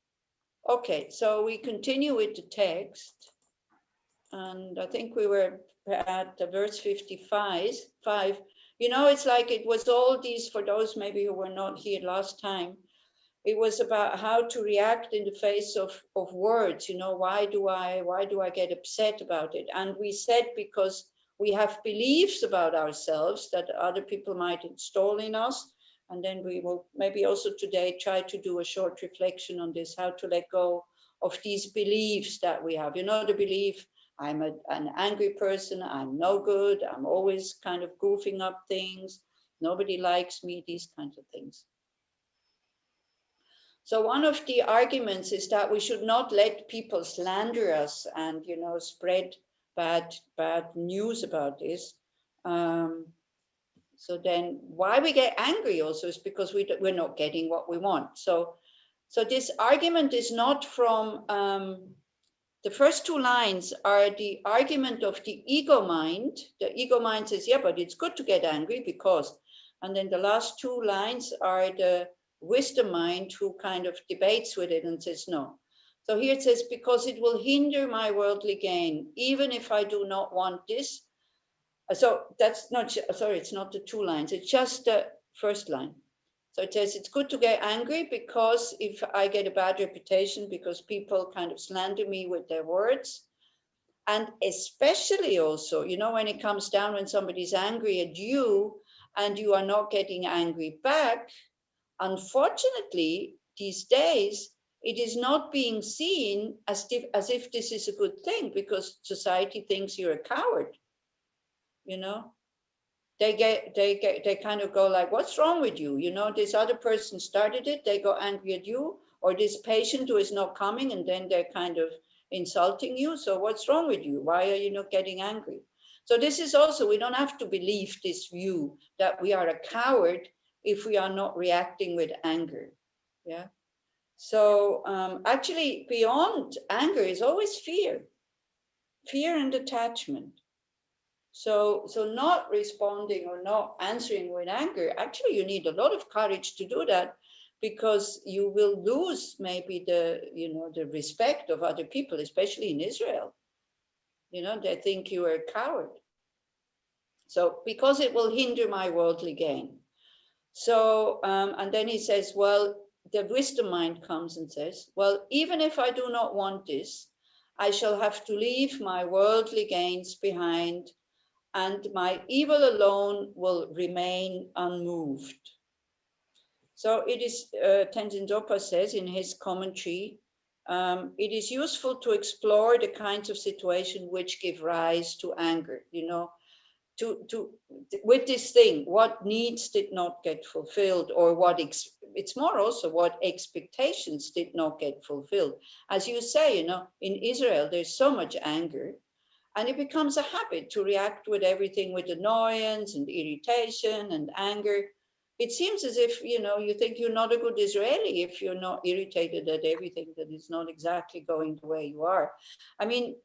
okay, so we continue with the text. And I think we were at verse 55. It's like it was all these, for those maybe who were not here last time, it was about how to react in the face of words. Why do I get upset about it? And we said because we have beliefs about ourselves that other people might install in us. And then we will maybe also today try to do a short reflection on this, how to let go of these beliefs that we have. The belief, I'm an angry person, I'm no good, I'm always kind of goofing up things, nobody likes me, these kinds of things. So one of the arguments is that we should not let people slander us and, spread bad news about this. So then why we get angry also is because we're not getting what we want. So this argument is not from, the first 2 lines are the argument of the ego mind. The ego mind says, yeah, but it's good to get angry because, and then the last 2 lines are the wisdom mind who kind of debates with it and says, no. So here it says, because it will hinder my worldly gain, even if I do not want this. So that's not, sorry, it's not the 2 lines, it's just the first line. So it says it's good to get angry because if I get a bad reputation because people kind of slander me with their words. And especially also, you know, when it comes down when somebody's angry at you and you are not getting angry back, unfortunately, these days, it is not being seen as if this is a good thing because society thinks you're a coward, you know? They kind of go like, what's wrong with you? You know, this other person started it, they go angry at you, or this patient who is not coming, and then they're kind of insulting you. So what's wrong with you? Why are you not getting angry? So this is also, we don't have to believe this view that we are a coward if we are not reacting with anger. Yeah. So actually beyond anger is always fear and attachment. So not responding or not answering with anger, actually you need a lot of courage to do that, because you will lose maybe the respect of other people, especially in Israel. You know, they think you are a coward. So because it will hinder my worldly gain. So, and then he says, well, the wisdom mind comes and says, well, even if I do not want this, I shall have to leave my worldly gains behind, and my evil alone will remain unmoved. So it is, Tenzin Zopa says in his commentary, it is useful to explore the kinds of situation which give rise to anger, you know, with this thing, what needs did not get fulfilled, or it's more also what expectations did not get fulfilled. As you say, you know, in Israel, there's so much anger, and it becomes a habit to react with everything with annoyance and irritation and anger. It seems as if, you know, you think you're not a good Israeli if you're not irritated at everything that is not exactly going the way you are. I mean,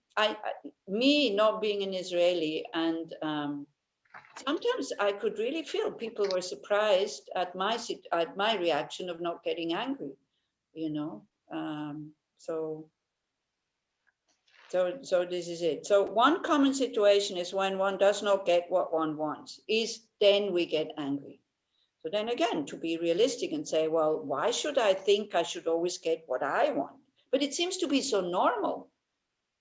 me not being an Israeli, and sometimes I could really feel people were surprised at my reaction of not getting angry, you know. So this is it. So one common situation is when one does not get what one wants, is then we get angry. So then again, to be realistic and say, well, why should I think I should always get what I want? But it seems to be so normal.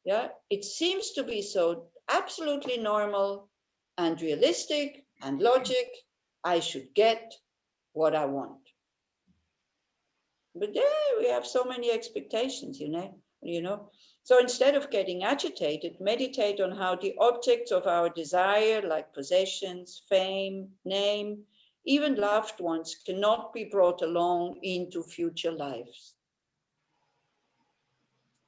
Yeah, it seems to be so absolutely normal and realistic and logic. I should get what I want. But there we have so many expectations, you know. So instead of getting agitated, meditate on how the objects of our desire, like possessions, fame, name, even loved ones, cannot be brought along into future lives.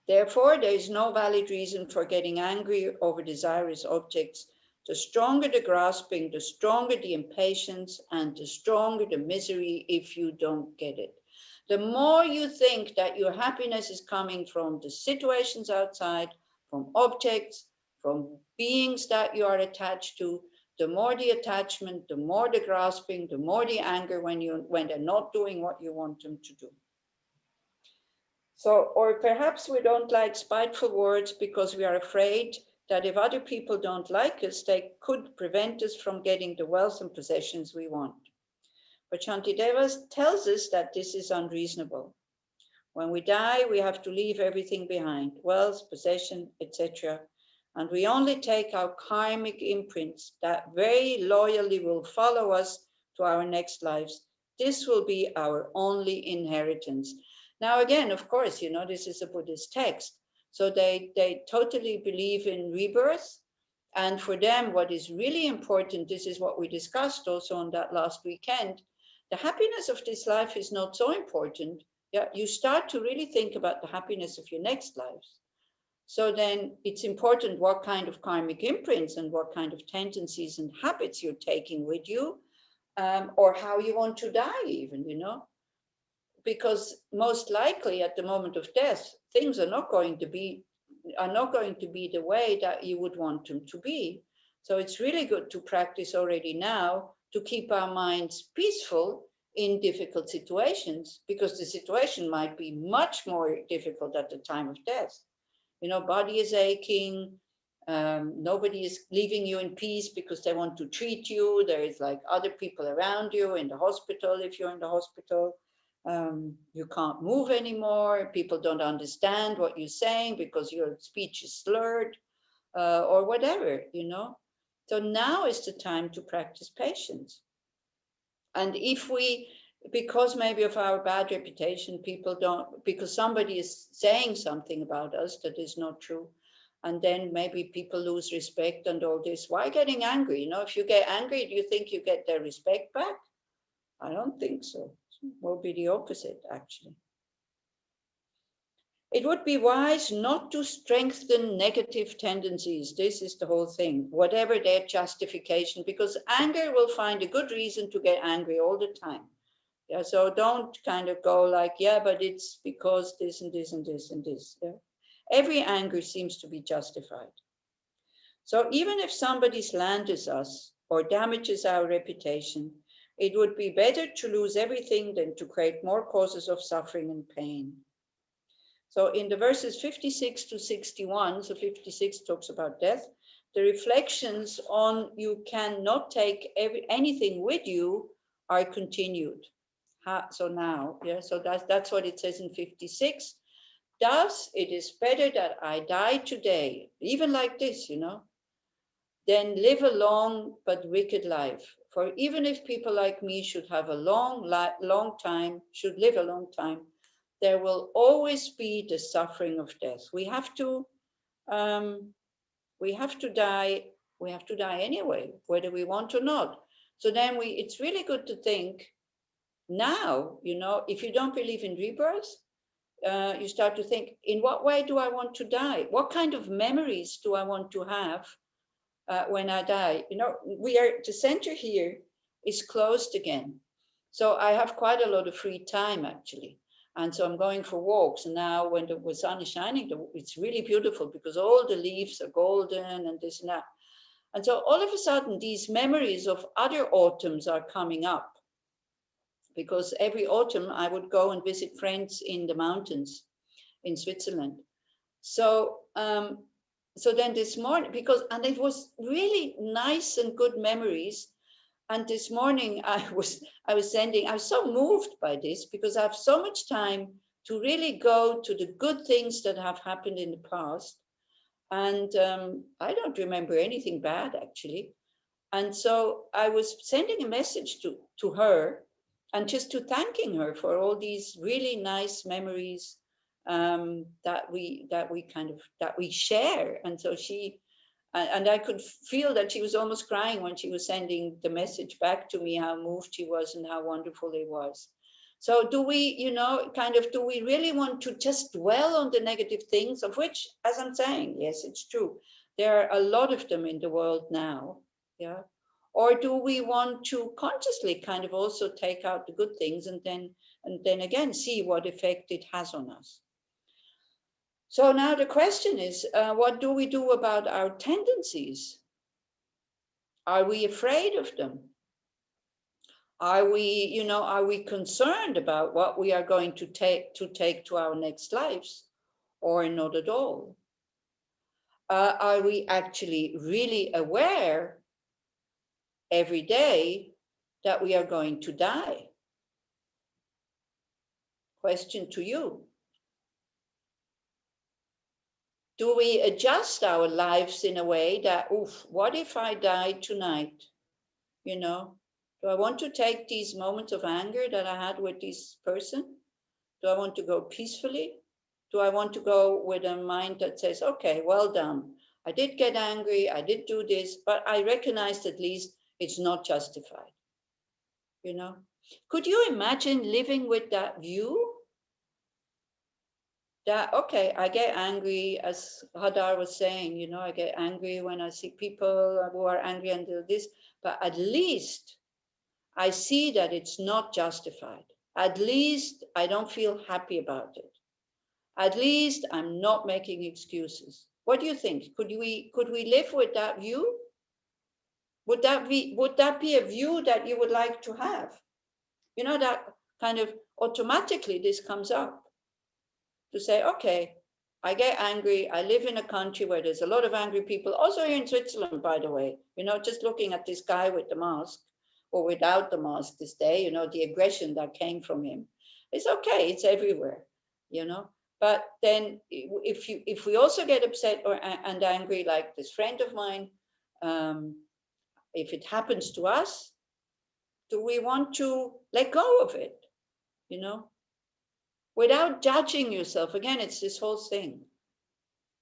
Therefore, there is no valid reason for getting angry over desirous objects. The stronger the grasping, the stronger the impatience, and the stronger the misery if you don't get it. The more you think that your happiness is coming from the situations outside, from objects, from beings that you are attached to, the more the attachment, the more the grasping, the more the anger when they're not doing what you want them to do. So, or perhaps we don't like spiteful words because we are afraid that if other people don't like us, they could prevent us from getting the wealth and possessions we want. But Shantideva tells us that this is unreasonable. When we die, we have to leave everything behind, wealth, possession, etc. And we only take our karmic imprints that very loyally will follow us to our next lives. This will be our only inheritance. Now, again, of course, you know, this is a Buddhist text. So they totally believe in rebirth. And for them, what is really important, this is what we discussed also on that last weekend, the happiness of this life is not so important. Yeah, you start to really think about the happiness of your next lives. So then it's important what kind of karmic imprints and what kind of tendencies and habits you're taking with you, or how you want to die even, you know, because most likely at the moment of death, things are not going to be the way that you would want them to be. So it's really good to practice already now to keep our minds peaceful in difficult situations, because the situation might be much more difficult at the time of death. You know, body is aching, Nobody is leaving you in peace because they want to treat you. There is like other people around you in the hospital. If you're in the hospital, you can't move anymore. People don't understand what you're saying because your speech is slurred, or whatever, you know. So now is the time to practice patience. And if we, because maybe of our bad reputation, people don't, because somebody is saying something about us that is not true, and then maybe people lose respect and all this. Why getting angry? You know, if you get angry, do you think you get their respect back? I don't think so. It will be the opposite, actually. It would be wise not to strengthen negative tendencies. This is the whole thing, whatever their justification, because anger will find a good reason to get angry all the time. Yeah, so don't kind of go like, yeah, but it's because this and this and this and this. Yeah? Every anger seems to be justified. So even if somebody slanders us or damages our reputation, it would be better to lose everything than to create more causes of suffering and pain. So in the verses 56 to 61, so 56 talks about death, the reflections on you cannot take anything with you are continued. So now, yeah, so that's what it says in 56. Thus, it is better that I die today, even like this, you know, than live a long but wicked life. For even if people like me should have a long time, should live a long time, there will always be the suffering of death. We have to die. We have to die anyway, whether we want or not. So then it's really good to think now, you know, if you don't believe in rebirth, you start to think, in what way do I want to die? What kind of memories do I want to have when I die? You know, the center here is closed again. So I have quite a lot of free time, actually. And so I'm going for walks. And now when the sun is shining, it's really beautiful because all the leaves are golden and this and that. And so all of a sudden, these memories of other autumns are coming up. Because every autumn I would go and visit friends in the mountains in Switzerland. So then this morning, and it was really nice and good memories. And this morning I was so moved by this because I have so much time to really go to the good things that have happened in the past. And I don't remember anything bad, actually. And so I was sending a message to her and just to thanking her for all these really nice memories that we share. And so and I could feel that she was almost crying when she was sending the message back to me, how moved she was and how wonderful it was. So do we, do we really want to just dwell on the negative things, of which, as I'm saying, yes, it's true. There are a lot of them in the world now, yeah. Or do we want to consciously kind of also take out the good things and then again see what effect it has on us? So now the question is, what do we do about our tendencies? Are we afraid of them? Are we concerned about what we are going to take to our next lives, or not at all? Are we actually really aware every day that we are going to die? Question to you. Do we adjust our lives in a way that, what if I died tonight? Do I want to take these moments of anger that I had with this person? Do I want to go peacefully? Do I want to go with a mind that says, okay, well done. I did get angry, I did do this, but I recognized at least it's not justified. Could you imagine living with that view? That, okay, I get angry, as Hadar was saying, I get angry when I see people who are angry and do this, but at least I see that it's not justified. At least I don't feel happy about it. At least I'm not making excuses. What do you think? Could we live with that view? Would that be a view that you would like to have? That kind of automatically this comes up to say, okay, I get angry. I live in a country where there's a lot of angry people. Also here in Switzerland, by the way, you know, just looking at this guy with the mask or without the mask this day, you know, the aggression that came from him. It's okay. It's everywhere, you know. But then if we also get upset and angry, like this friend of mine, if it happens to us, do we want to let go of it, you know? Without judging yourself. Again, it's this whole thing.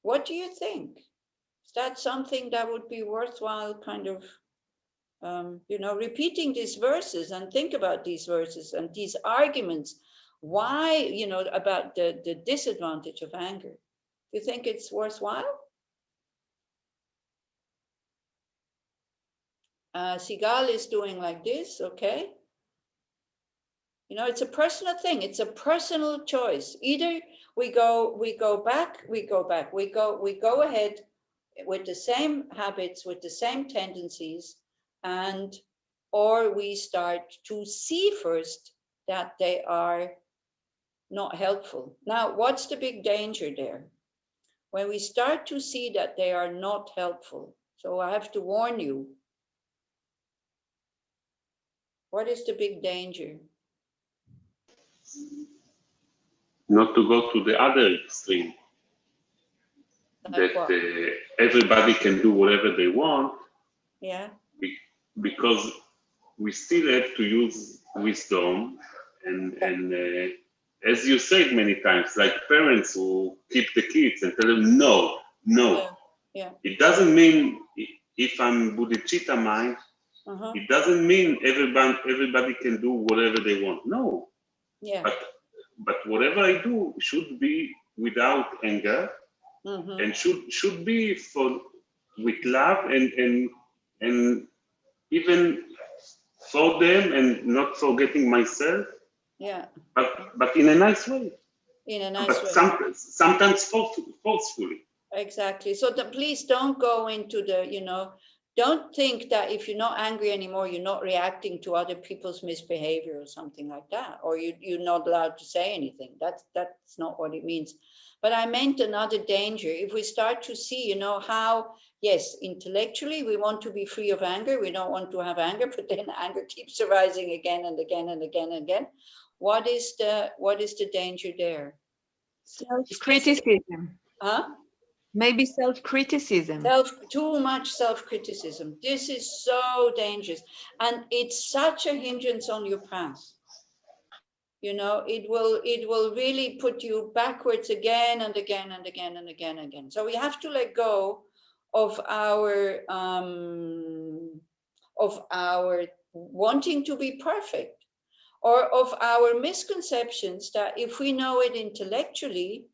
What do you think? Is that something that would be worthwhile kind of, you know, repeating these verses and think about these verses and these arguments? Why, you know, about the disadvantage of anger? Do you think it's worthwhile? Sigal is doing like this, okay? You know, it's a personal thing. It's a personal choice. Either we go back, we go ahead with the same habits, with the same tendencies, or we start to see first that they are not helpful. Now, what's the big danger there? When we start to see that they are not helpful, so I have to warn you, what is the big danger? Not to go to the other extreme, Like that everybody can do whatever they want. Yeah. Because we still have to use wisdom and as you said many times, like parents who keep the kids and tell them no. Yeah. It doesn't mean if I'm Bodhisattva mind, it doesn't mean everybody can do whatever they want. No. Yeah. But whatever I do should be without anger, and should be with love and even for them, and not forgetting myself. Yeah. But in a nice way. In a nice but way. Sometimes forcefully. Exactly. So please don't go into the, you know, don't think that if you're not angry anymore, you're not reacting to other people's misbehavior or something like that, or you're not allowed to say anything. That's not what it means. But I meant another danger. If we start to see, you know, how, yes, intellectually, we want to be free of anger. We don't want to have anger, but then anger keeps arising again and again and again and again. What is the danger there? Self-criticism. Huh? Maybe self-criticism. Too much self-criticism. This is so dangerous. And it's such a hindrance on your path. You know, it will really put you backwards again and again and again and again and again. So we have to let go of our wanting to be perfect, or of our misconceptions that if we know it intellectually,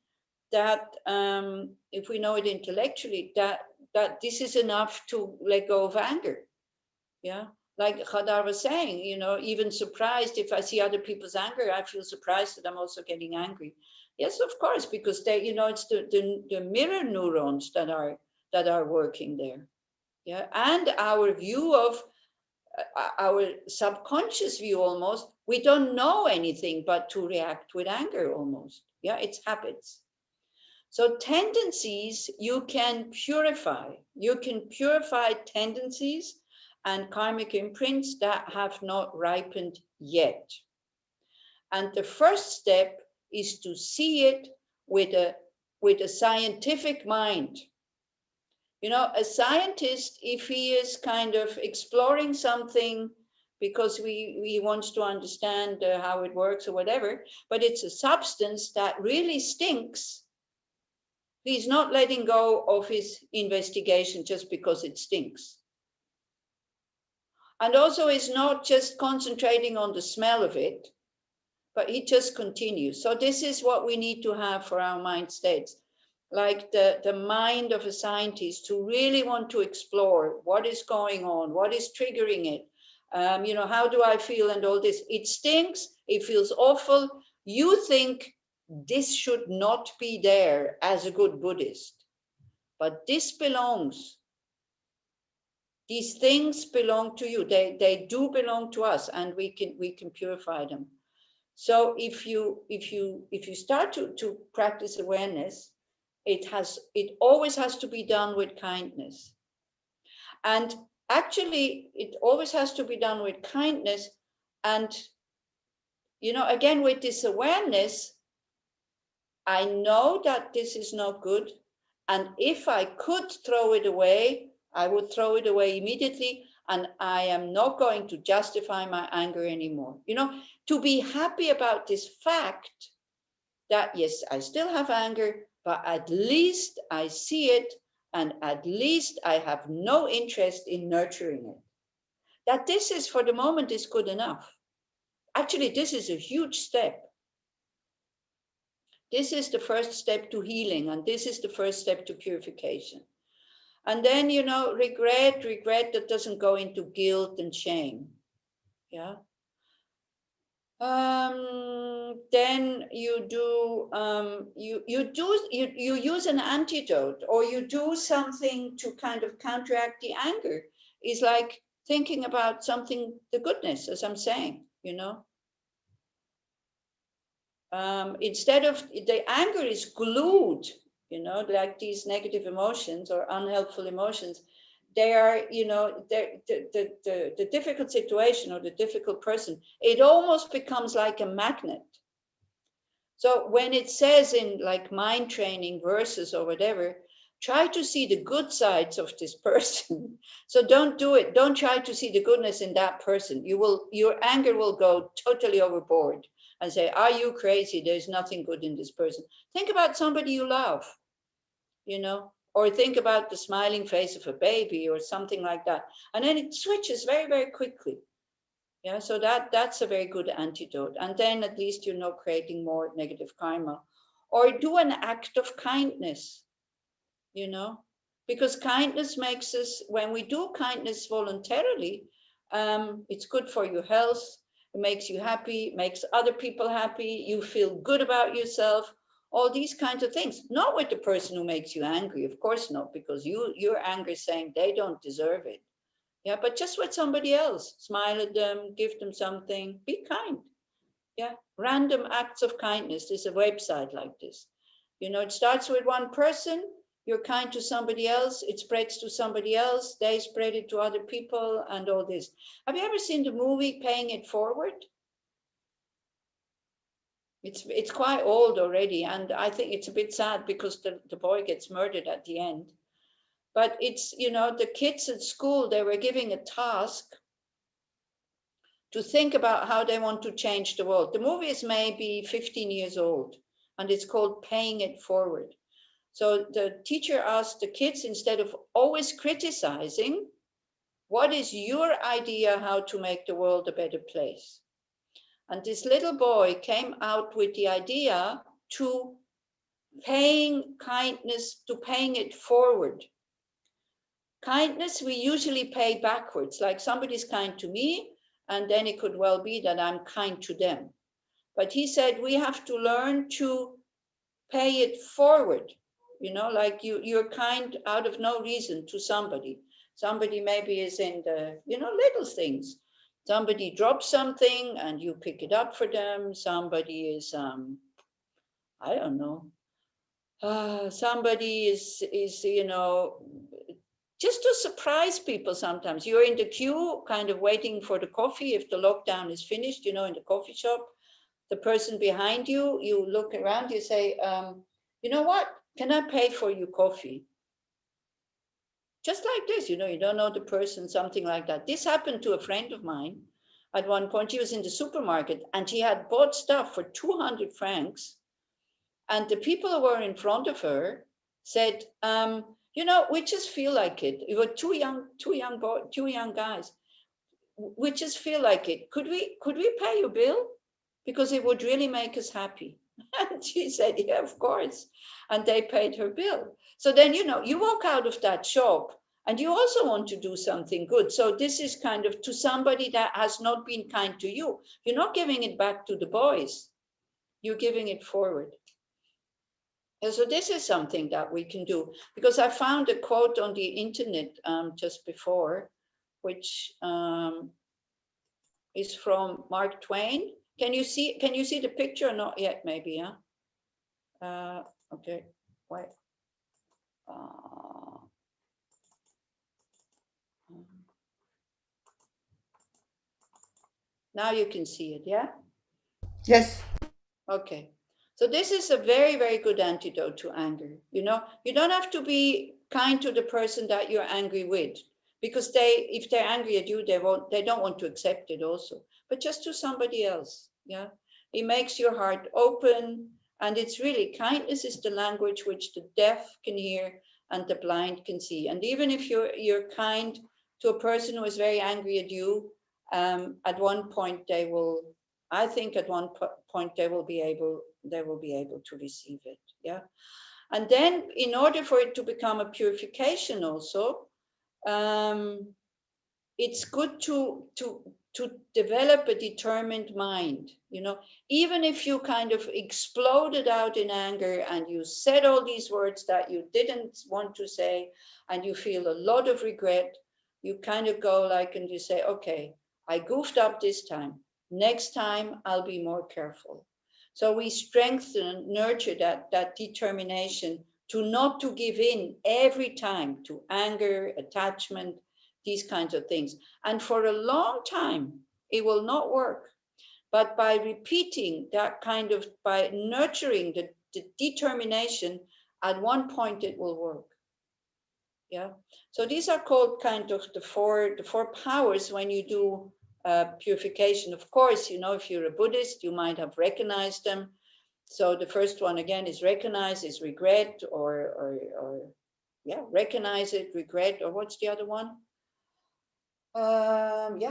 that this is enough to let go of anger. Yeah, like Hadar was saying, you know, even surprised if I see other people's anger, I feel surprised that I'm also getting angry. Yes, of course, because they, you know, it's the mirror neurons that are working there. Yeah, and our view of our subconscious view, almost, we don't know anything but to react with anger almost. Yeah, it's habits. So tendencies you can purify. You can purify tendencies and karmic imprints that have not ripened yet. And the first step is to see it with a scientific mind. You know, a scientist, if he is kind of exploring something because he wants to understand how it works or whatever, but it's a substance that really stinks, he's not letting go of his investigation just because it stinks. And also is not just concentrating on the smell of it, but he just continues. So this is what we need to have for our mind states, like the mind of a scientist to really want to explore what is going on, what is triggering it. You know, how do I feel and all this? It stinks, it feels awful. You think this should not be there as a good Buddhist, but this belongs. These things belong to you. They do belong to us, and we can purify them. So if you start to practice awareness, It always has to be done with kindness. And actually, it always has to be done with kindness. And, you know, again, with this awareness, I know that this is not good. And if I could throw it away, I would throw it away immediately. And I am not going to justify my anger anymore. You know, to be happy about this fact that, yes, I still have anger, but at least I see it. And at least I have no interest in nurturing it. That this is, for the moment, is good enough. Actually, this is a huge step. This is the first step to healing, and this is the first step to purification. And then, you know, regret that doesn't go into guilt and shame. Yeah. Then you do you use an antidote, or you do something to kind of counteract the anger. It's like thinking about something, the goodness, as I'm saying, you know. Instead of, the anger is glued, you know, like these negative emotions or unhelpful emotions, they are, you know, the difficult situation or the difficult person, it almost becomes like a magnet. So when it says in like mind training verses or whatever, try to see the good sides of this person. So don't do it. Don't try to see the goodness in that person. Your anger will go totally overboard and say, are you crazy? There's nothing good in this person. Think about somebody you love, you know, or think about the smiling face of a baby or something like that. And then it switches very, very quickly. Yeah, so that's a very good antidote. And then at least you're not creating more negative karma. Or do an act of kindness, you know, because kindness makes us, when we do kindness voluntarily, it's good for your health. It makes you happy, makes other people happy. You feel good about yourself. All these kinds of things. Not with the person who makes you angry, of course not, because your anger is saying they don't deserve it. Yeah, but just with somebody else, smile at them, give them something, be kind. Yeah, random acts of kindness. There's a website like this. You know, it starts with one person, you're kind to somebody else, it spreads to somebody else, they spread it to other people, and all this. Have you ever seen the movie Paying It Forward? It's quite old already, and I think it's a bit sad because the boy gets murdered at the end. But it's, you know, the kids at school, they were giving a task to think about how they want to change the world. The movie is maybe 15 years old, and it's called Paying It Forward. So the teacher asked the kids, instead of always criticizing, what is your idea how to make the world a better place? And this little boy came out with the idea to paying kindness, to paying it forward. Kindness, we usually pay backwards, like somebody's kind to me, and then it could well be that I'm kind to them. But he said we have to learn to pay it forward, you know, like you're kind out of no reason to somebody. Somebody maybe is in the, you know, little things. Somebody drops something and you pick it up for them. Somebody is, I don't know. Somebody is, you know, just to surprise people sometimes. You're in the queue, kind of waiting for the coffee if the lockdown is finished, you know, in the coffee shop. The person behind you, you look around, you say, you know what, can I pay for your coffee? Just like this, you know, you don't know the person, something like that. This happened to a friend of mine. At one point, he was in the supermarket and he had bought stuff for 200 francs. And the people who were in front of her said, you know, we just feel like it. We were two young guys. We just feel like it. Could we pay your bill? Because it would really make us happy. And she said, yeah, of course. And they paid her bill. So then, you know, you walk out of that shop and you also want to do something good. So this is kind of to somebody that has not been kind to you. You're not giving it back to the boys. You're giving it forward. And so this is something that we can do, because I found a quote on the internet just before, which is from Mark Twain. Can you see the picture or not yet? Maybe, yeah. Okay. Wait. Now you can see it, yeah? Yes. Okay. So this is a very, very good antidote to anger. You know, you don't have to be kind to the person that you're angry with, because if they're angry at you, they don't want to accept it also, but just to somebody else. Yeah. It makes your heart open, and it's really, kindness is the language which the deaf can hear and the blind can see. And even if you're kind to a person who is very angry at you, at one point I think at one point they will be able to receive it. Yeah. And then in order for it to become a purification also, it's good to develop a determined mind. You know, even if you kind of exploded out in anger and you said all these words that you didn't want to say, and you feel a lot of regret, you kind of go like, and you say, okay, I goofed up this time. Next time I'll be more careful. So we strengthen, nurture that determination not to give in every time to anger, attachment, these kinds of things. And for a long time, it will not work. But by repeating that by nurturing the determination, at one point it will work. Yeah. So these are called kind of the four powers when you do purification. Of course, you know, if you're a Buddhist, you might have recognized them. So the first one again is recognize, is regret, or recognize it, regret, or what's the other one?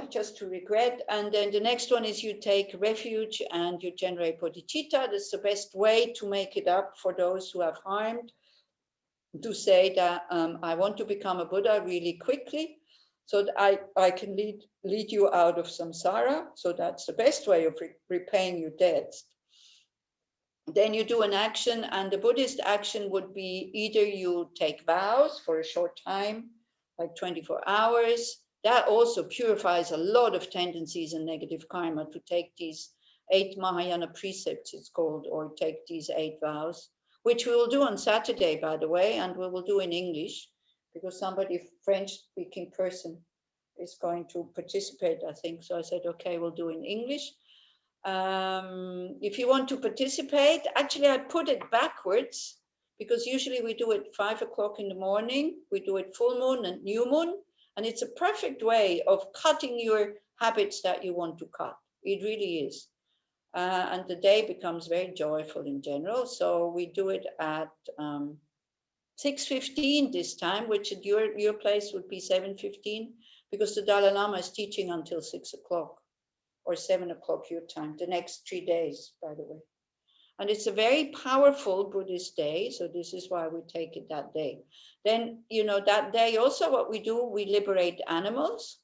Just to regret. And then the next one is you take refuge and you generate bodhicitta. That's the best way to make it up for those who have harmed, to say that I want to become a Buddha really quickly so that I can lead you out of samsara. So that's the best way of repaying your debts. Then you do an action, and the Buddhist action would be either you take vows for a short time, like 24 hours. That also purifies a lot of tendencies and negative karma, to take these 8 Mahayana precepts, it's called, or take these 8 vows, which we will do on Saturday, by the way, and we will do in English, because somebody, French-speaking person, is going to participate, I think. So I said, okay, we'll do in English. If you want to participate, actually I put it backwards, because usually we do it 5 o'clock in the morning. We do it full moon and new moon, and it's a perfect way of cutting your habits that you want to cut. It really is. And the day becomes very joyful in general. So we do it at 6:15 this time, which at your place would be 7:15, because the Dalai Lama is teaching until 6 o'clock. Or 7 o'clock your time, the next 3 days, by the way. And it's a very powerful Buddhist day, so this is why we take it that day. Then, you know, that day also what we do, we liberate animals.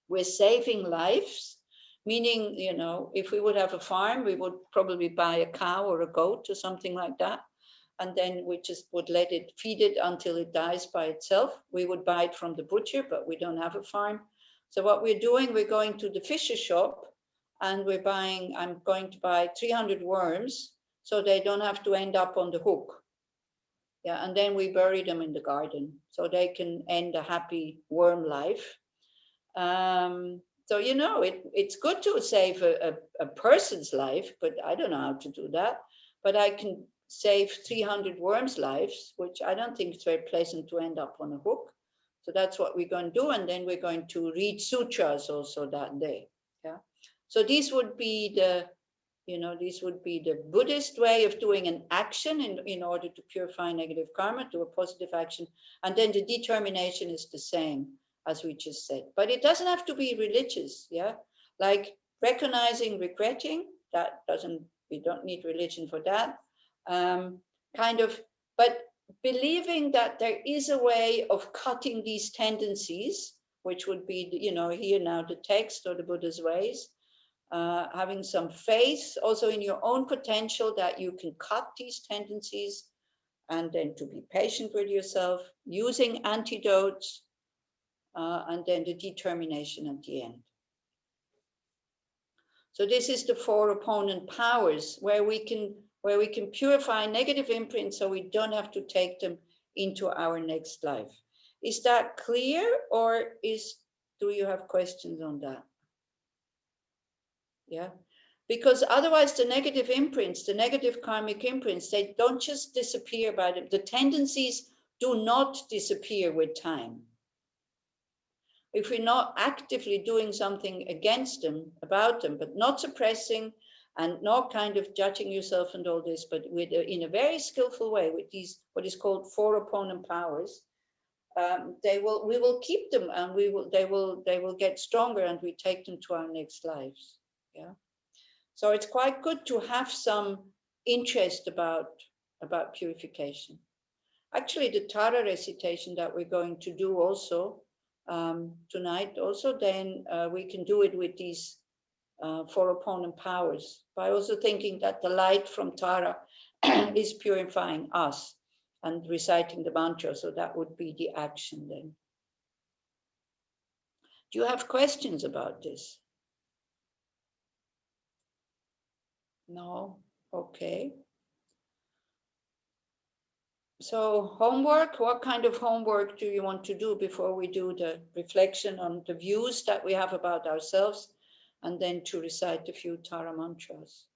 We're saving lives, meaning, you know, if we would have a farm, we would probably buy a cow or a goat or something like that. And then we just would feed it until it dies by itself. We would buy it from the butcher, but we don't have a farm. So what we're doing, we're going to the fisher shop, and I'm going to buy 300 worms, so they don't have to end up on the hook. Yeah, and then we bury them in the garden, so they can end a happy worm life. So, you know, it's good to save a person's life, but I don't know how to do that. But I can save 300 worms' lives, which I don't think it's very pleasant to end up on a hook. So that's what we're going to do. And then we're going to read sutras also that day. Yeah. So these would be the Buddhist way of doing an action in order to purify negative karma, do a positive action. And then the determination is the same as we just said. But it doesn't have to be religious. Yeah. Like recognizing, regretting, we don't need religion for that. But believing that there is a way of cutting these tendencies, which would be, you know, here now the text or the Buddha's ways, having some faith also in your own potential that you can cut these tendencies, and then to be patient with yourself, using antidotes, and then the determination at the end. So this is the 4 opponent powers where we can purify negative imprints, so we don't have to take them into our next life. Is that clear, or do you have questions on that? Yeah, because otherwise the negative imprints, the negative karmic imprints, they don't just disappear by the tendencies do not disappear with time. If we're not actively doing something against them, about them, but not suppressing and not kind of judging yourself and all this, but in a very skillful way with these, what is called 4 opponent powers, we will keep them, and they will get stronger, and we take them to our next lives. Yeah. So it's quite good to have some interest about purification. Actually, the Tara recitation that we're going to do also tonight, also, then we can do it with these 4 opponent powers, by also thinking that the light from Tara is purifying us and reciting the mantra. So that would be the action then. Do you have questions about this? No? Okay. So homework, what kind of homework do you want to do before we do the reflection on the views that we have about ourselves, and then to recite a few Tara mantras?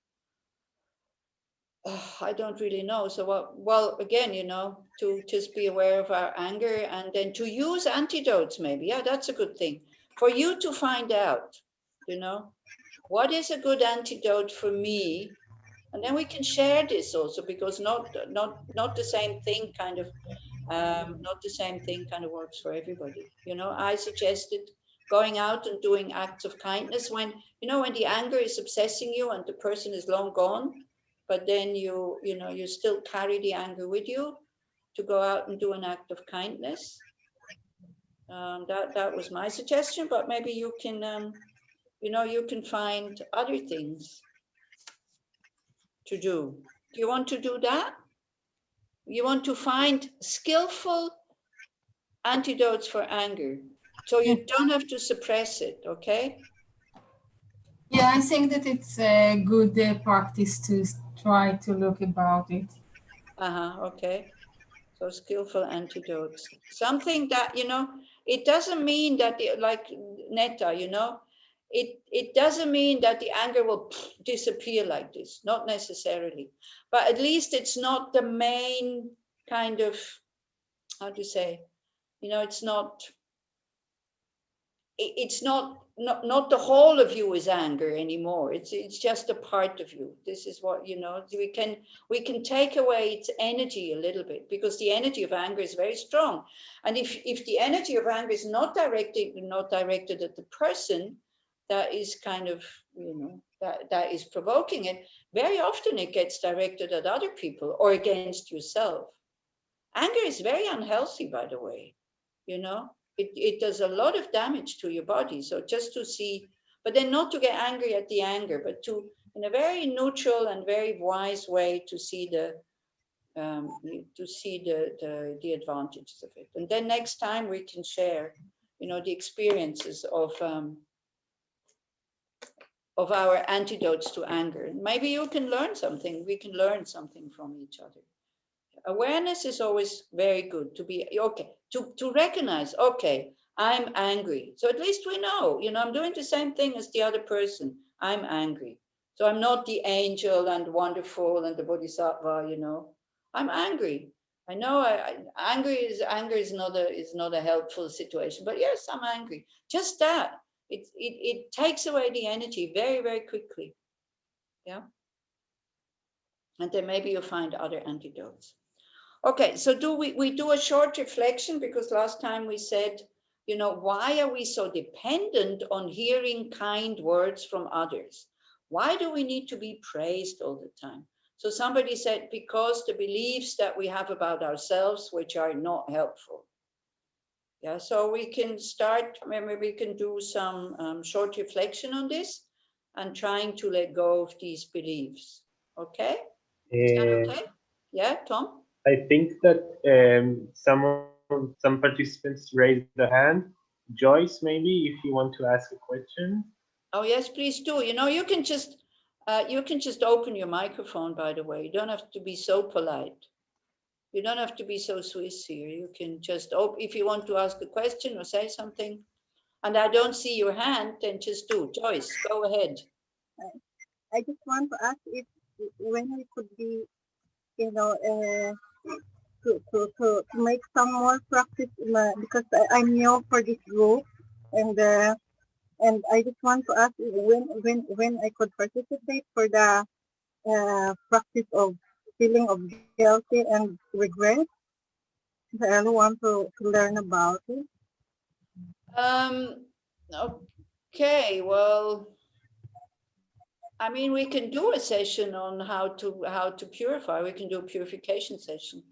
I don't really know. So well, again, to just be aware of our anger, and then to use antidotes maybe. Yeah, that's a good thing. For you to find out, what is a good antidote for me? And then we can share this also, because not the same thing kind of, not the same thing kind of works for everybody. I suggested going out and doing acts of kindness when the anger is obsessing you and the person is long gone, but then you still carry the anger with you, to go out and do an act of kindness. That was my suggestion, but maybe you can, you can find other things to do. Do you want to do that? You want to find skillful antidotes for anger, so you don't have to suppress it, okay? Yeah, I think that it's a good practice to try to look about it. Okay. So skillful antidotes. Something that, it doesn't mean that, like Netta, it doesn't mean that the anger will disappear like this, not necessarily. But at least it's not the main kind of, how to say, it's not the whole of you is anger anymore. It's just a part of you. This is what, we can take away its energy a little bit, because the energy of anger is very strong. And if the energy of anger is not directed at the person that is kind of, that is provoking it, very often it gets directed at other people or against yourself. Anger is very unhealthy, by the way, It does a lot of damage to your body. So just to see, but then not to get angry at the anger, but to, in a very neutral and very wise way, to see the advantages of it. And then next time we can share, the experiences of our antidotes to anger. Maybe you can learn something. We can learn something from each other. Awareness is always very good, to be okay, to recognize, okay, I'm angry. So at least we know, I'm doing the same thing as the other person. I'm angry. So I'm not the angel and wonderful and the Bodhisattva, I'm angry. I know anger is not a helpful situation, but yes, I'm angry. Just that. It takes away the energy very, very quickly. Yeah. And then maybe you'll find other antidotes. Okay, so we do a short reflection, because last time we said, why are we so dependent on hearing kind words from others? Why do we need to be praised all the time? So somebody said, because the beliefs that we have about ourselves, which are not helpful. Yeah, so we can start, maybe we can do some short reflection on this and trying to let go of these beliefs. Okay? Is that okay? Yeah, Tom? I think that some participants raised the hand. Joyce, maybe if you want to ask a question. Oh yes, please do. You can just open your microphone. By the way, you don't have to be so polite. You don't have to be so Swiss here. You can just, if you want to ask a question or say something, and I don't see your hand, then just do. Joyce, go ahead. I just want to ask if when we could be, you know, to make some more practice because I'm new for this group, and I just want to ask when I could participate for the practice of feeling of guilty and regret. I really want to learn about it. Okay, well, I mean, we can do a session on how to purify. We can do a purification session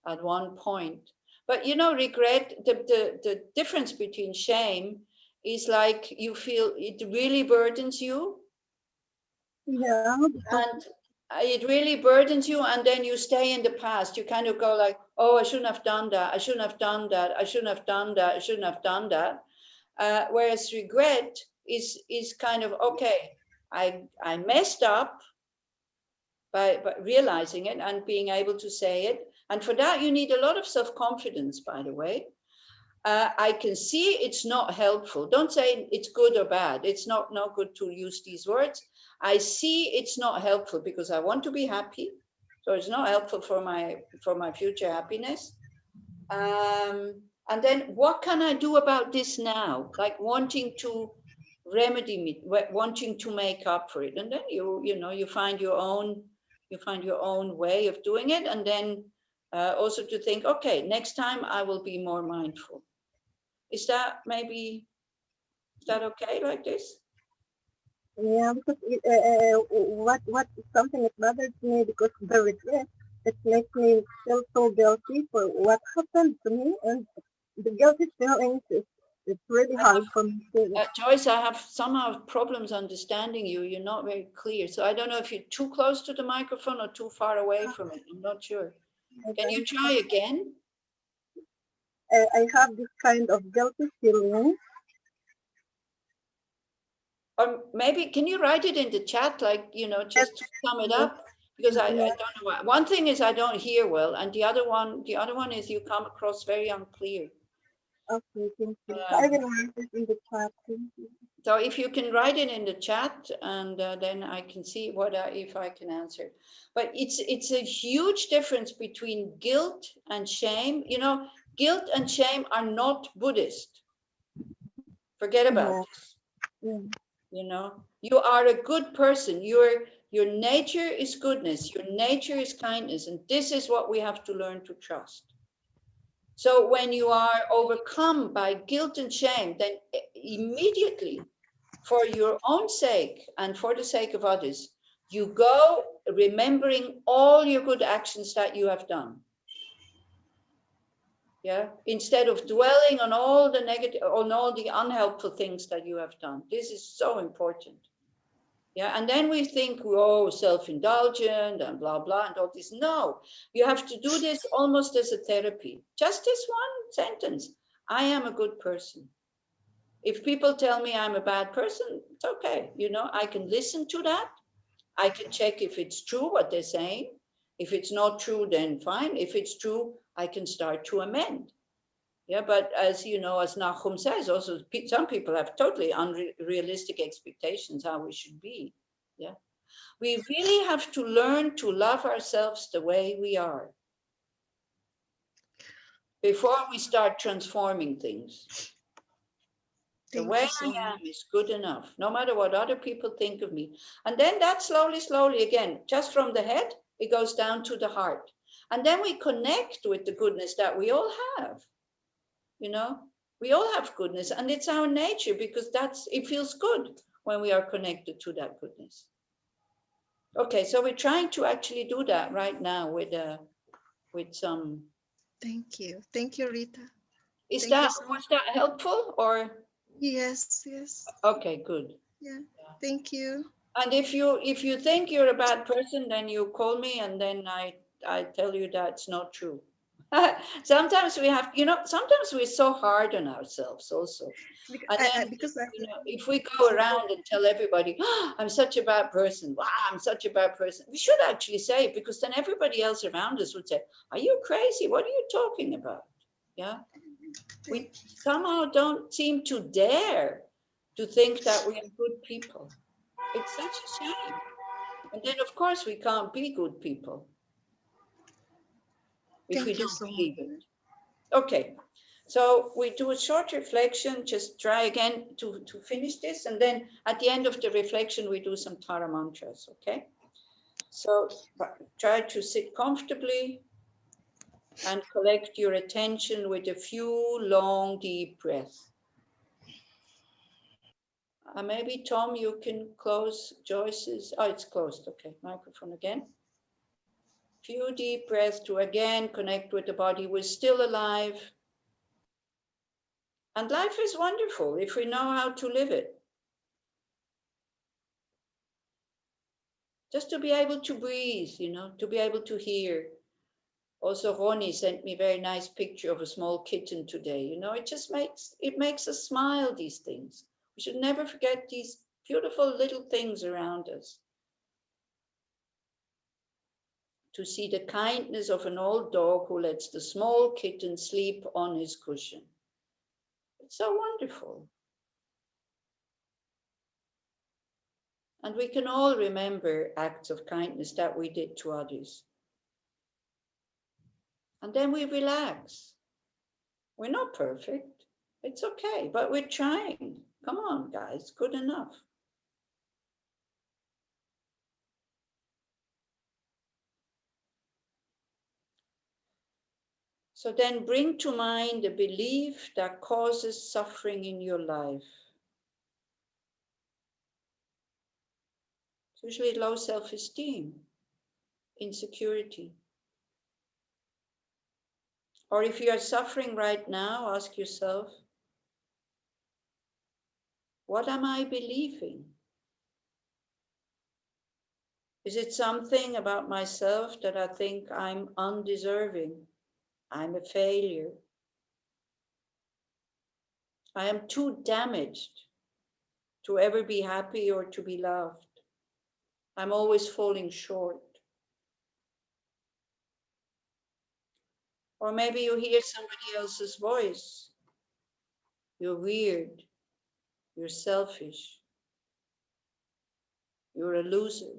at one point. But you know, regret, the difference between shame is like you feel it really burdens you. Yeah. And it really burdens you, and then you stay in the past. You kind of go like, oh, I shouldn't have done that. I shouldn't have done that. I shouldn't have done that. I shouldn't have done that. Whereas regret is kind of, okay, I messed up by realizing it and being able to say it. And for that, you need a lot of self-confidence, by the way. I can see it's not helpful. Don't say it's good or bad. It's not good to use these words. I see it's not helpful because I want to be happy. So it's not helpful for my future happiness. And then what can I do about this now? Like wanting to remedy me, wanting to make up for it. And then you find your own way of doing it. And then also to think, okay, next time I will be more mindful. Is that okay like this? Yeah, because what is something that bothers me because the regret, it makes me feel so guilty for what happened to me, and the guilty feeling it's really hard for me to. Joyce, I have somehow problems understanding you. You're not very clear. So I don't know if you're too close to the microphone or too far away from it. I'm not sure. Can you try again? I have this kind of guilty feeling. Or maybe, can you write it in the chat, like, just to sum it up? Because I don't know why. One thing is I don't hear well, and the other one is you come across very unclear. Okay, thank you. I will write it in the chat. So if you can write it in the chat, and then I can see if I can answer. But it's a huge difference between guilt and shame. Guilt and shame are not Buddhist. Forget about this. You are a good person. Your nature is goodness. Your nature is kindness. And this is what we have to learn to trust. So when you are overcome by guilt and shame, then immediately, for your own sake and for the sake of others, you go remembering all your good actions that you have done. Yeah, instead of dwelling on all the negative, on all the unhelpful things that you have done. This is so important. Yeah, and then we think, oh, self-indulgent and blah, blah, and all this. No, you have to do this almost as a therapy. Just this one sentence, I am a good person. If people tell me I'm a bad person, it's okay. I can listen to that. I can check if it's true what they're saying. If it's not true, then fine. If it's true, I can start to amend. Yeah, but as you know, as Nahum says, also some people have totally unrealistic expectations how we should be. Yeah, we really have to learn to love ourselves the way we are before we start transforming things. The way I am is good enough, no matter what other people think of me. And then that slowly, again, just from the head, it goes down to the heart. And then we connect with the goodness that we all have. We all have goodness, and it's our nature, because it feels good when we are connected to that goodness. Okay, so we're trying to actually do that right now with some. Thank you, Rita. Was that helpful or? Yes. Okay, good. Yeah, thank you. And if you think you're a bad person, then you call me, and then I tell you that's not true. Sometimes we have, sometimes we're so hard on ourselves also. And then, if we go around and tell everybody, oh, I'm such a bad person, wow, I'm such a bad person, we should actually say it, because then everybody else around us would say, are you crazy? What are you talking about? Yeah. We somehow don't seem to dare to think that we are good people. It's such a shame. And then, of course, we can't be good people if we don't believe it. Okay, so we do a short reflection, just try again to finish this, and then at the end of the reflection, we do some Tara mantras, okay? So try to sit comfortably and collect your attention with a few long, deep breaths. Maybe, Tom, you can close Joyce's, oh, it's closed, okay, microphone again. Few deep breaths to again connect with the body. We're still alive. And life is wonderful if we know how to live it. Just to be able to breathe, to be able to hear. Also, Ronnie sent me a very nice picture of a small kitten today. It just makes us smile, these things. We should never forget these beautiful little things around us. To see the kindness of an old dog who lets the small kitten sleep on his cushion. It's so wonderful. And we can all remember acts of kindness that we did to others. And then we relax. We're not perfect. It's okay, but we're trying. Come on, guys, good enough. So then bring to mind a belief that causes suffering in your life. It's usually low self-esteem, insecurity. Or if you are suffering right now, ask yourself, what am I believing? Is it something about myself that I think I'm undeserving? I'm a failure. I am too damaged to ever be happy or to be loved. I'm always falling short. Or maybe you hear somebody else's voice. You're weird. You're selfish. You're a loser.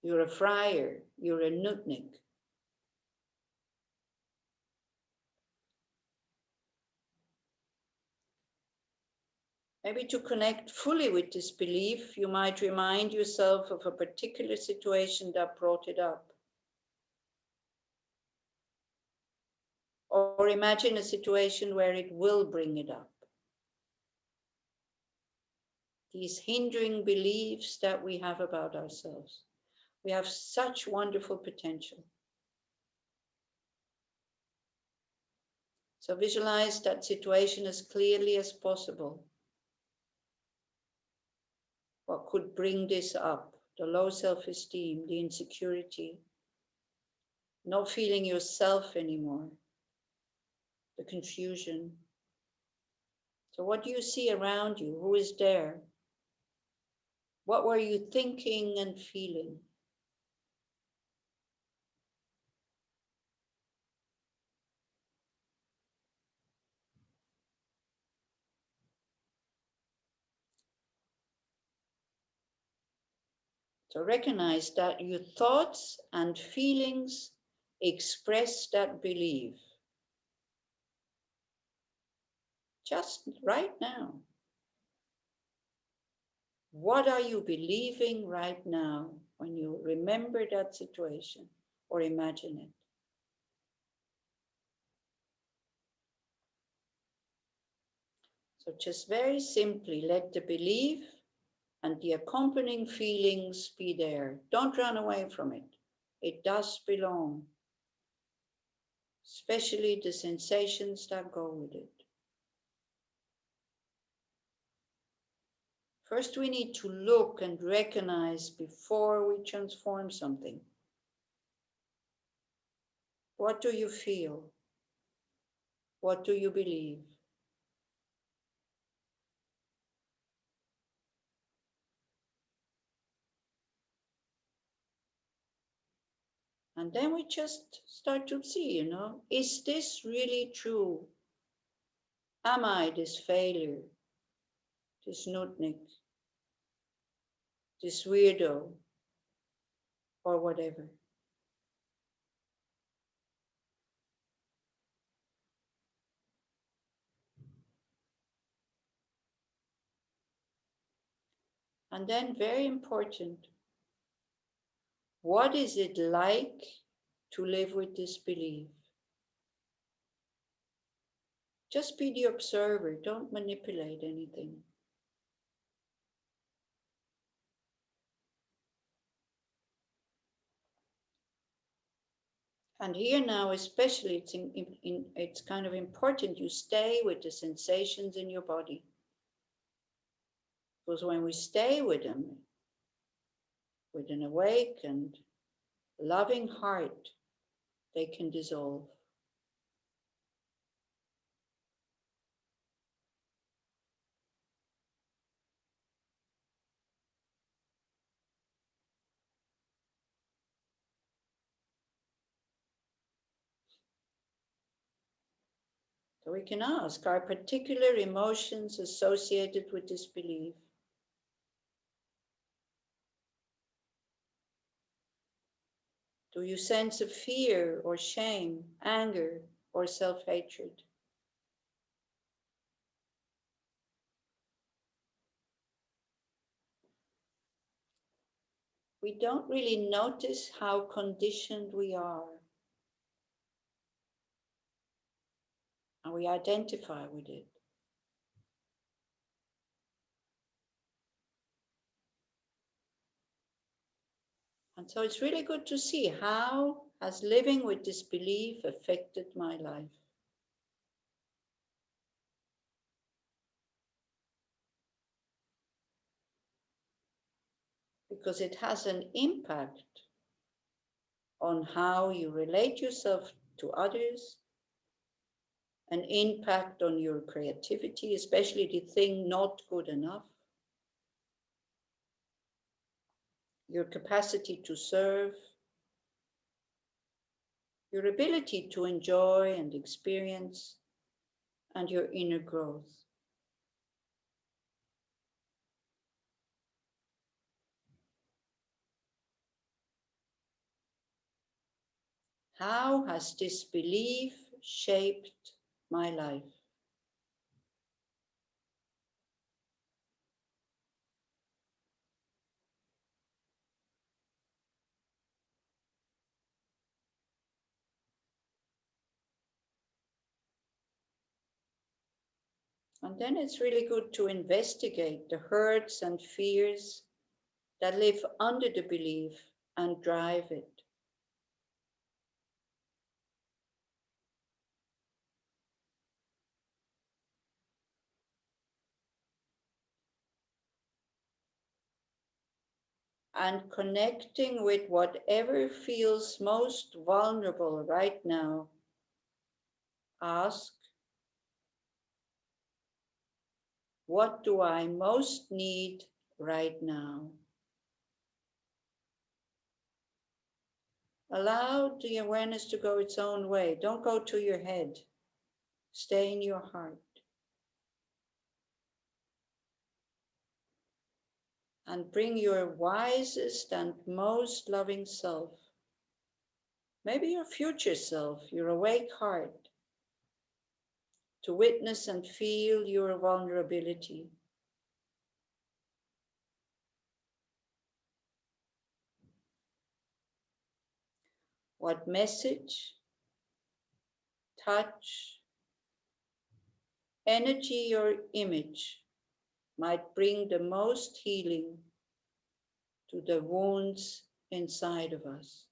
You're a friar. You're a nutnik. Maybe to connect fully with this belief, you might remind yourself of a particular situation that brought it up. Or imagine a situation where it will bring it up. These hindering beliefs that we have about ourselves. We have such wonderful potential. So visualize that situation as clearly as possible. What could bring this up? The low self-esteem, the insecurity, not feeling yourself anymore, the confusion. So what do you see around you? Who is there? What were you thinking and feeling? So recognize that your thoughts and feelings express that belief. Just right now. What are you believing right now when you remember that situation or imagine it? So just very simply let the belief and the accompanying feelings be there. Don't run away from it. It does belong, especially the sensations that go with it. First, we need to look and recognize before we transform something. What do you feel? What do you believe? And then we just start to see, is this really true? Am I this failure, this nutnik, this weirdo, or whatever? And then, very important, what is it like to live with this belief? Just be the observer, don't manipulate anything. And here now, especially, it's kind of important you stay with the sensations in your body. Because when we stay with them, with an awake and loving heart, they can dissolve. So we can ask, are particular emotions associated with this belief? Do you sense a fear or shame, anger or self-hatred? We don't really notice how conditioned we are. And we identify with it. And so it's really good to see how has living with this belief affected my life. Because it has an impact on how you relate yourself to others, an impact on your creativity, especially the thing not good enough, your capacity to serve, your ability to enjoy and experience, and your inner growth. How has this belief shaped my life? And then it's really good to investigate the hurts and fears that live under the belief and drive it. And connecting with whatever feels most vulnerable right now, ask, what do I most need right now? Allow the awareness to go its own way. Don't go to your head. Stay in your heart. And bring your wisest and most loving self, maybe your future self, your awake heart, to witness and feel your vulnerability. What message, touch, energy, or image might bring the most healing to the wounds inside of us?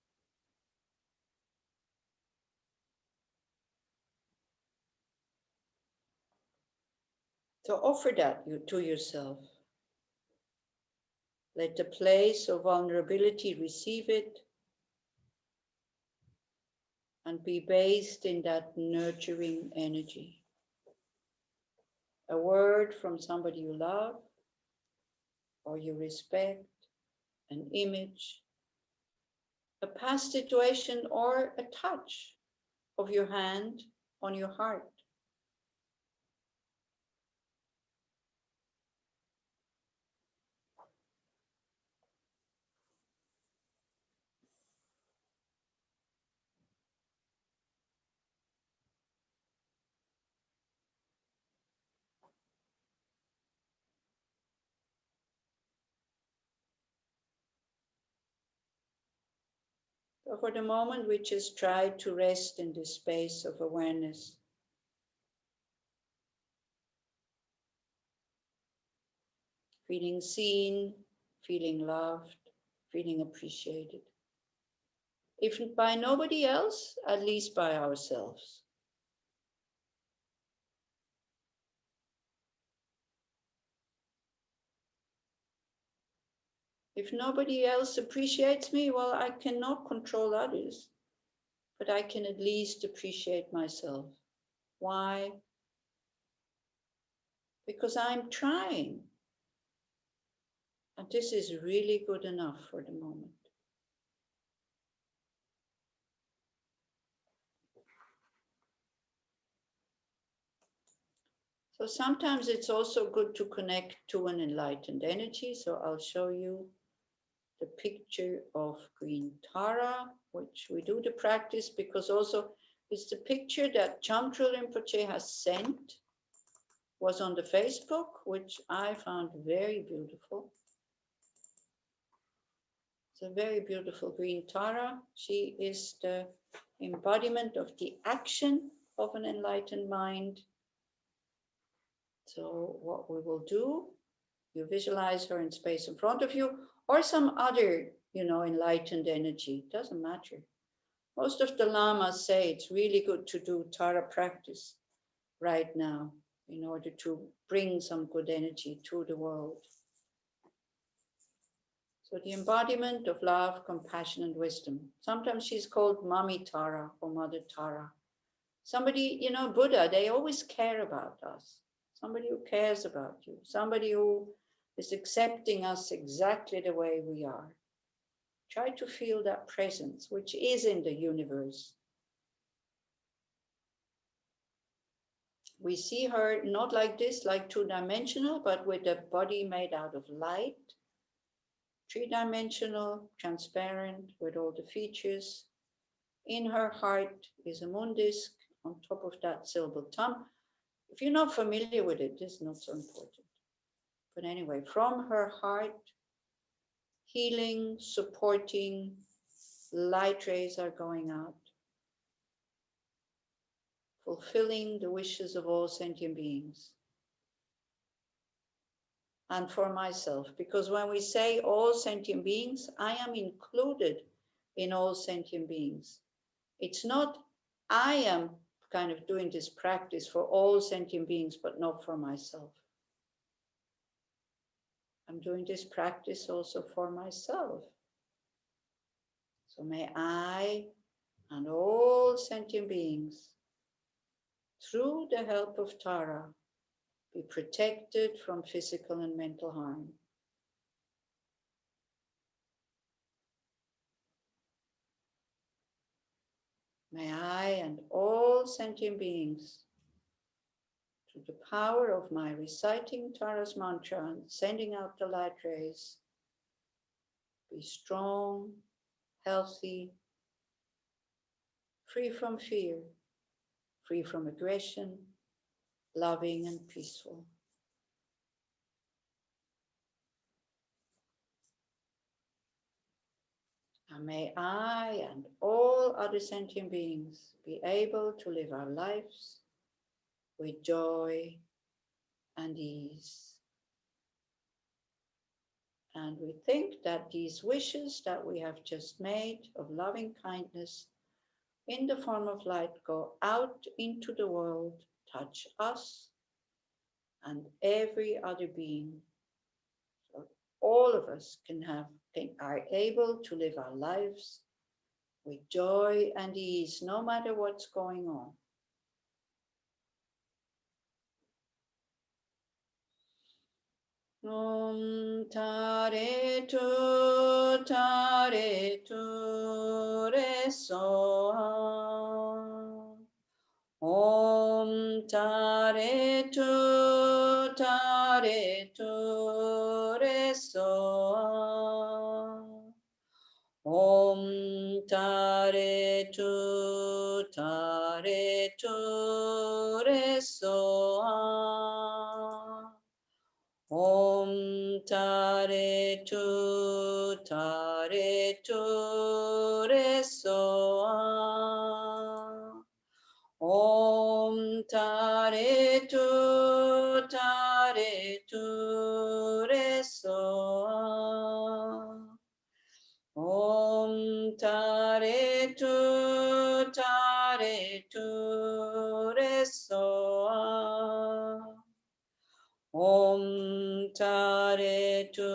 So offer that to yourself. Let the place of vulnerability receive it, and be based in that nurturing energy. A word from somebody you love or you respect, an image, a past situation, or a touch of your hand on your heart. So for the moment, we just try to rest in this space of awareness. Feeling seen, feeling loved, feeling appreciated. If by nobody else, at least by ourselves. If nobody else appreciates me, well, I cannot control others, but I can at least appreciate myself. Why? Because I'm trying. And this is really good enough for the moment. So sometimes it's also good to connect to an enlightened energy. So I'll show you the picture of green Tara, which we do the practice because also it's the picture that Chamtrul Rinpoche has sent, was on the Facebook, which I found very beautiful. It's a very beautiful green Tara. She is the embodiment of the action of an enlightened mind. So what we will do, you visualize her in space in front of you, or some other, enlightened energy, doesn't matter. Most of the lamas say it's really good to do Tara practice right now in order to bring some good energy to the world. So the embodiment of love, compassion, and wisdom. Sometimes she's called Mami Tara or Mother Tara. Somebody, Buddha, they always care about us. Somebody who cares about you. Somebody who is accepting us exactly the way we are. Try to feel that presence, which is in the universe. We see her not like this, like two-dimensional, but with a body made out of light. Three-dimensional, transparent, with all the features. In her heart is a moon disk. On top of that, silver thumb. If you're not familiar with it, this is not so important. But anyway, from her heart, healing, supporting, light rays are going out, fulfilling the wishes of all sentient beings. And for myself, because when we say all sentient beings, I am included in all sentient beings. It's not I am kind of doing this practice for all sentient beings, but not for myself. I'm doing this practice also for myself. So may I and all sentient beings, through the help of Tara, be protected from physical and mental harm. May I and all sentient beings, through the power of my reciting Tara's mantra and sending out the light rays, be strong, healthy, free from fear, free from aggression, loving and peaceful. And may I and all other sentient beings be able to live our lives with joy and ease. And we think that these wishes that we have just made of loving kindness in the form of light go out into the world, touch us and every other being. So all of us are able to live our lives with joy and ease, no matter what's going on. Om Tare Tu Re So. Om Tare Tu Re So. Om Tare Tu Re So. Om Tare Tu Re So. Om Tare Tu Re So. Om Tare Tu Re So. Om Tare Tu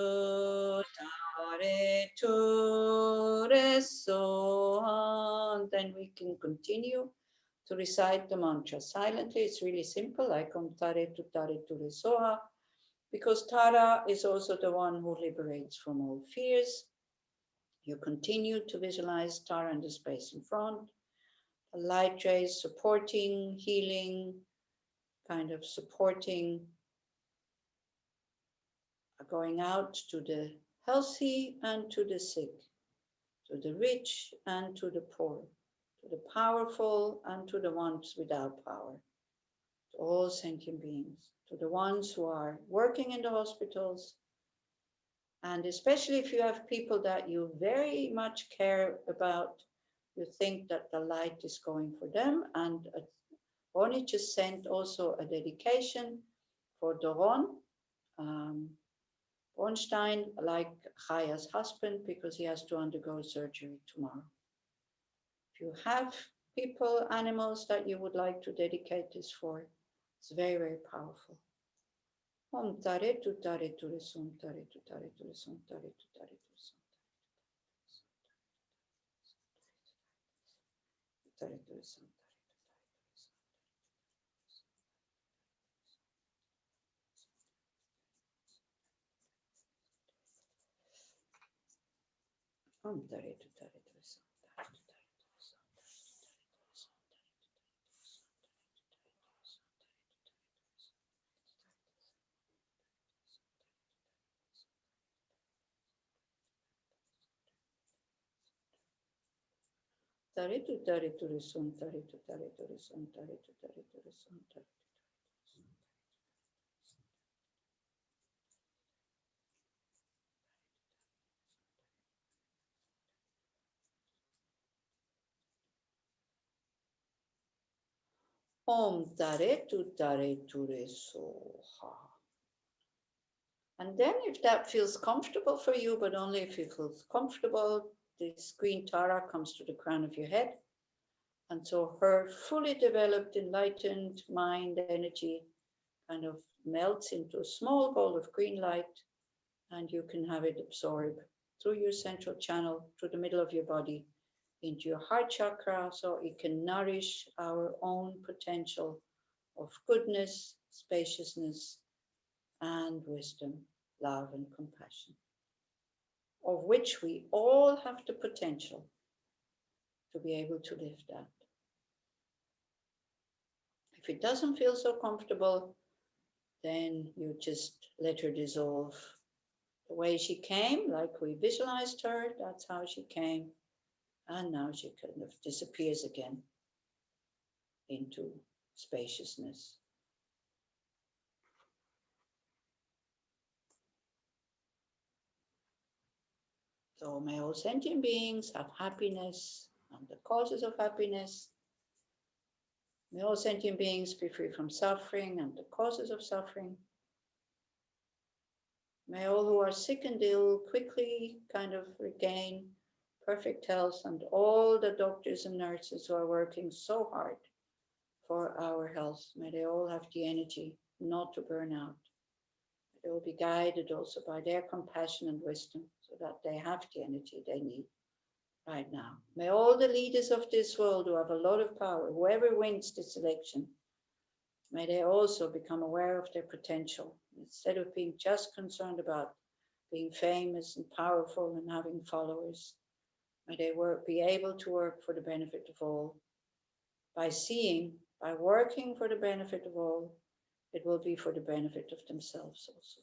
Re So. Then we can continue to recite the mantra silently. It's really simple, like Om Tare Tu Re So, because Tara is also the one who liberates from all fears. You continue to visualize Tara in the space in front, the light rays supporting, healing, kind of supporting, going out to the healthy and to the sick, to the rich and to the poor, to the powerful and to the ones without power, to all sentient beings, to the ones who are working in the hospitals, and especially if you have people that you very much care about, you think that the light is going for them. And Ronnie just sent also a dedication for Doron Bornstein, like Chaya's husband, because he has to undergo surgery tomorrow. If you have people, animals that you would like to dedicate this for, it's very, very powerful. Om Tare Tu Re Som, Tare Tu Re Som, Tare Tu Re Som. Tare Tu Re Som. Om Tare Tu Re Som. Tare Tu Re Som, Tare Tu Re Som, Tare Tu Re Som, Tare. Om Tare Tu Re So. And then if that feels comfortable for you, but only if you feel comfortable, this green Tara comes to the crown of your head. And so her fully developed, enlightened mind energy kind of melts into a small ball of green light, and you can have it absorb through your central channel, through the middle of your body, into your heart chakra, so it can nourish our own potential of goodness, spaciousness, and wisdom, love, and compassion, of which we all have the potential to be able to live that. If it doesn't feel so comfortable, then you just let her dissolve. The way she came, like we visualized her, that's how she came. And now she kind of disappears again into spaciousness. So may all sentient beings have happiness and the causes of happiness. May all sentient beings be free from suffering and the causes of suffering. May all who are sick and ill quickly kind of regain perfect health, and all the doctors and nurses who are working so hard for our health, may they all have the energy not to burn out. They will be guided also by their compassion and wisdom so that they have the energy they need right now. May all the leaders of this world who have a lot of power, whoever wins this election, may they also become aware of their potential. Instead of being just concerned about being famous and powerful and having followers, may they be able to work for the benefit of all. By working for the benefit of all, it will be for the benefit of themselves also.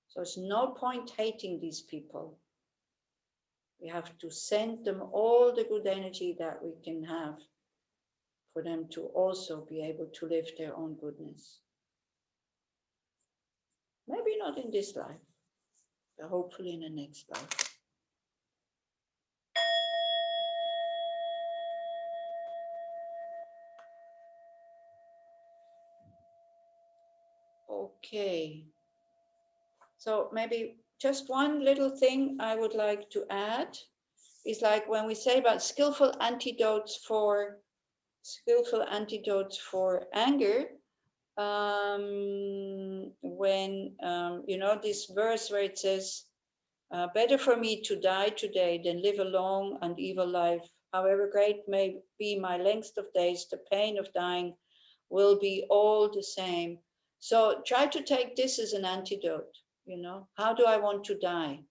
So it's no point hating these people. We have to send them all the good energy that we can have for them to also be able to live their own goodness. Maybe not in this life, but hopefully in the next life. Okay. So maybe just one little thing I would like to add is like when we say about skillful antidotes for anger, when you know this verse where it says, better for me to die today than live a long and evil life. However great may be my length of days, the pain of dying will be all the same. So try to take this as an antidote, you know. How do I want to die?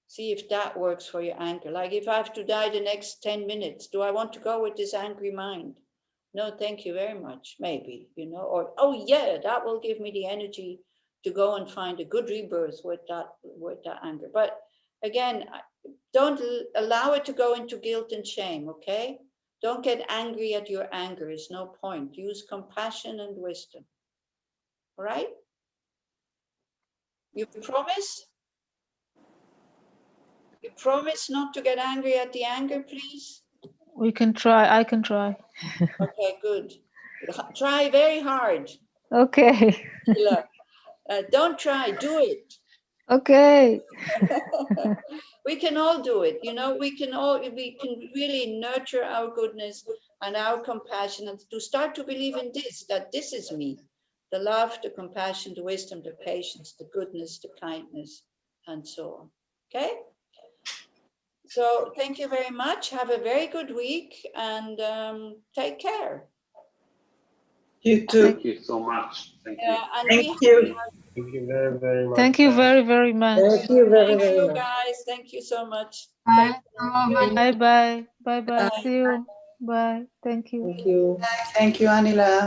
See if that works for your anger. Like if I have to die the next 10 minutes, do I want to go with this angry mind? No, thank you very much, maybe, you know, or, oh yeah, that will give me the energy to go and find a good rebirth with that anger. But again, don't allow it to go into guilt and shame, okay? Don't get angry at your anger, it's no point. Use compassion and wisdom, all right? You promise? You promise not to get angry at the anger, please? We can try. I can try. Okay, good. Try very hard. Okay. Don't try, do it. Okay. We can all do it, you know, we can really nurture our goodness and our compassion and to start to believe in this, that this is me. The love, the compassion, the wisdom, the patience, the goodness, the kindness, and so on. Okay? So thank you very much. Have a very good week and take care. You too. Thank you so much. Thank you. Yeah, and Thank you. Thank you very, very much. Thank you very, very much. Thank you very, thank very you much. guys. Thank you so much. Bye. Bye bye. Bye bye. See you. Bye. Thank you. Thank you. Thank you, Anila.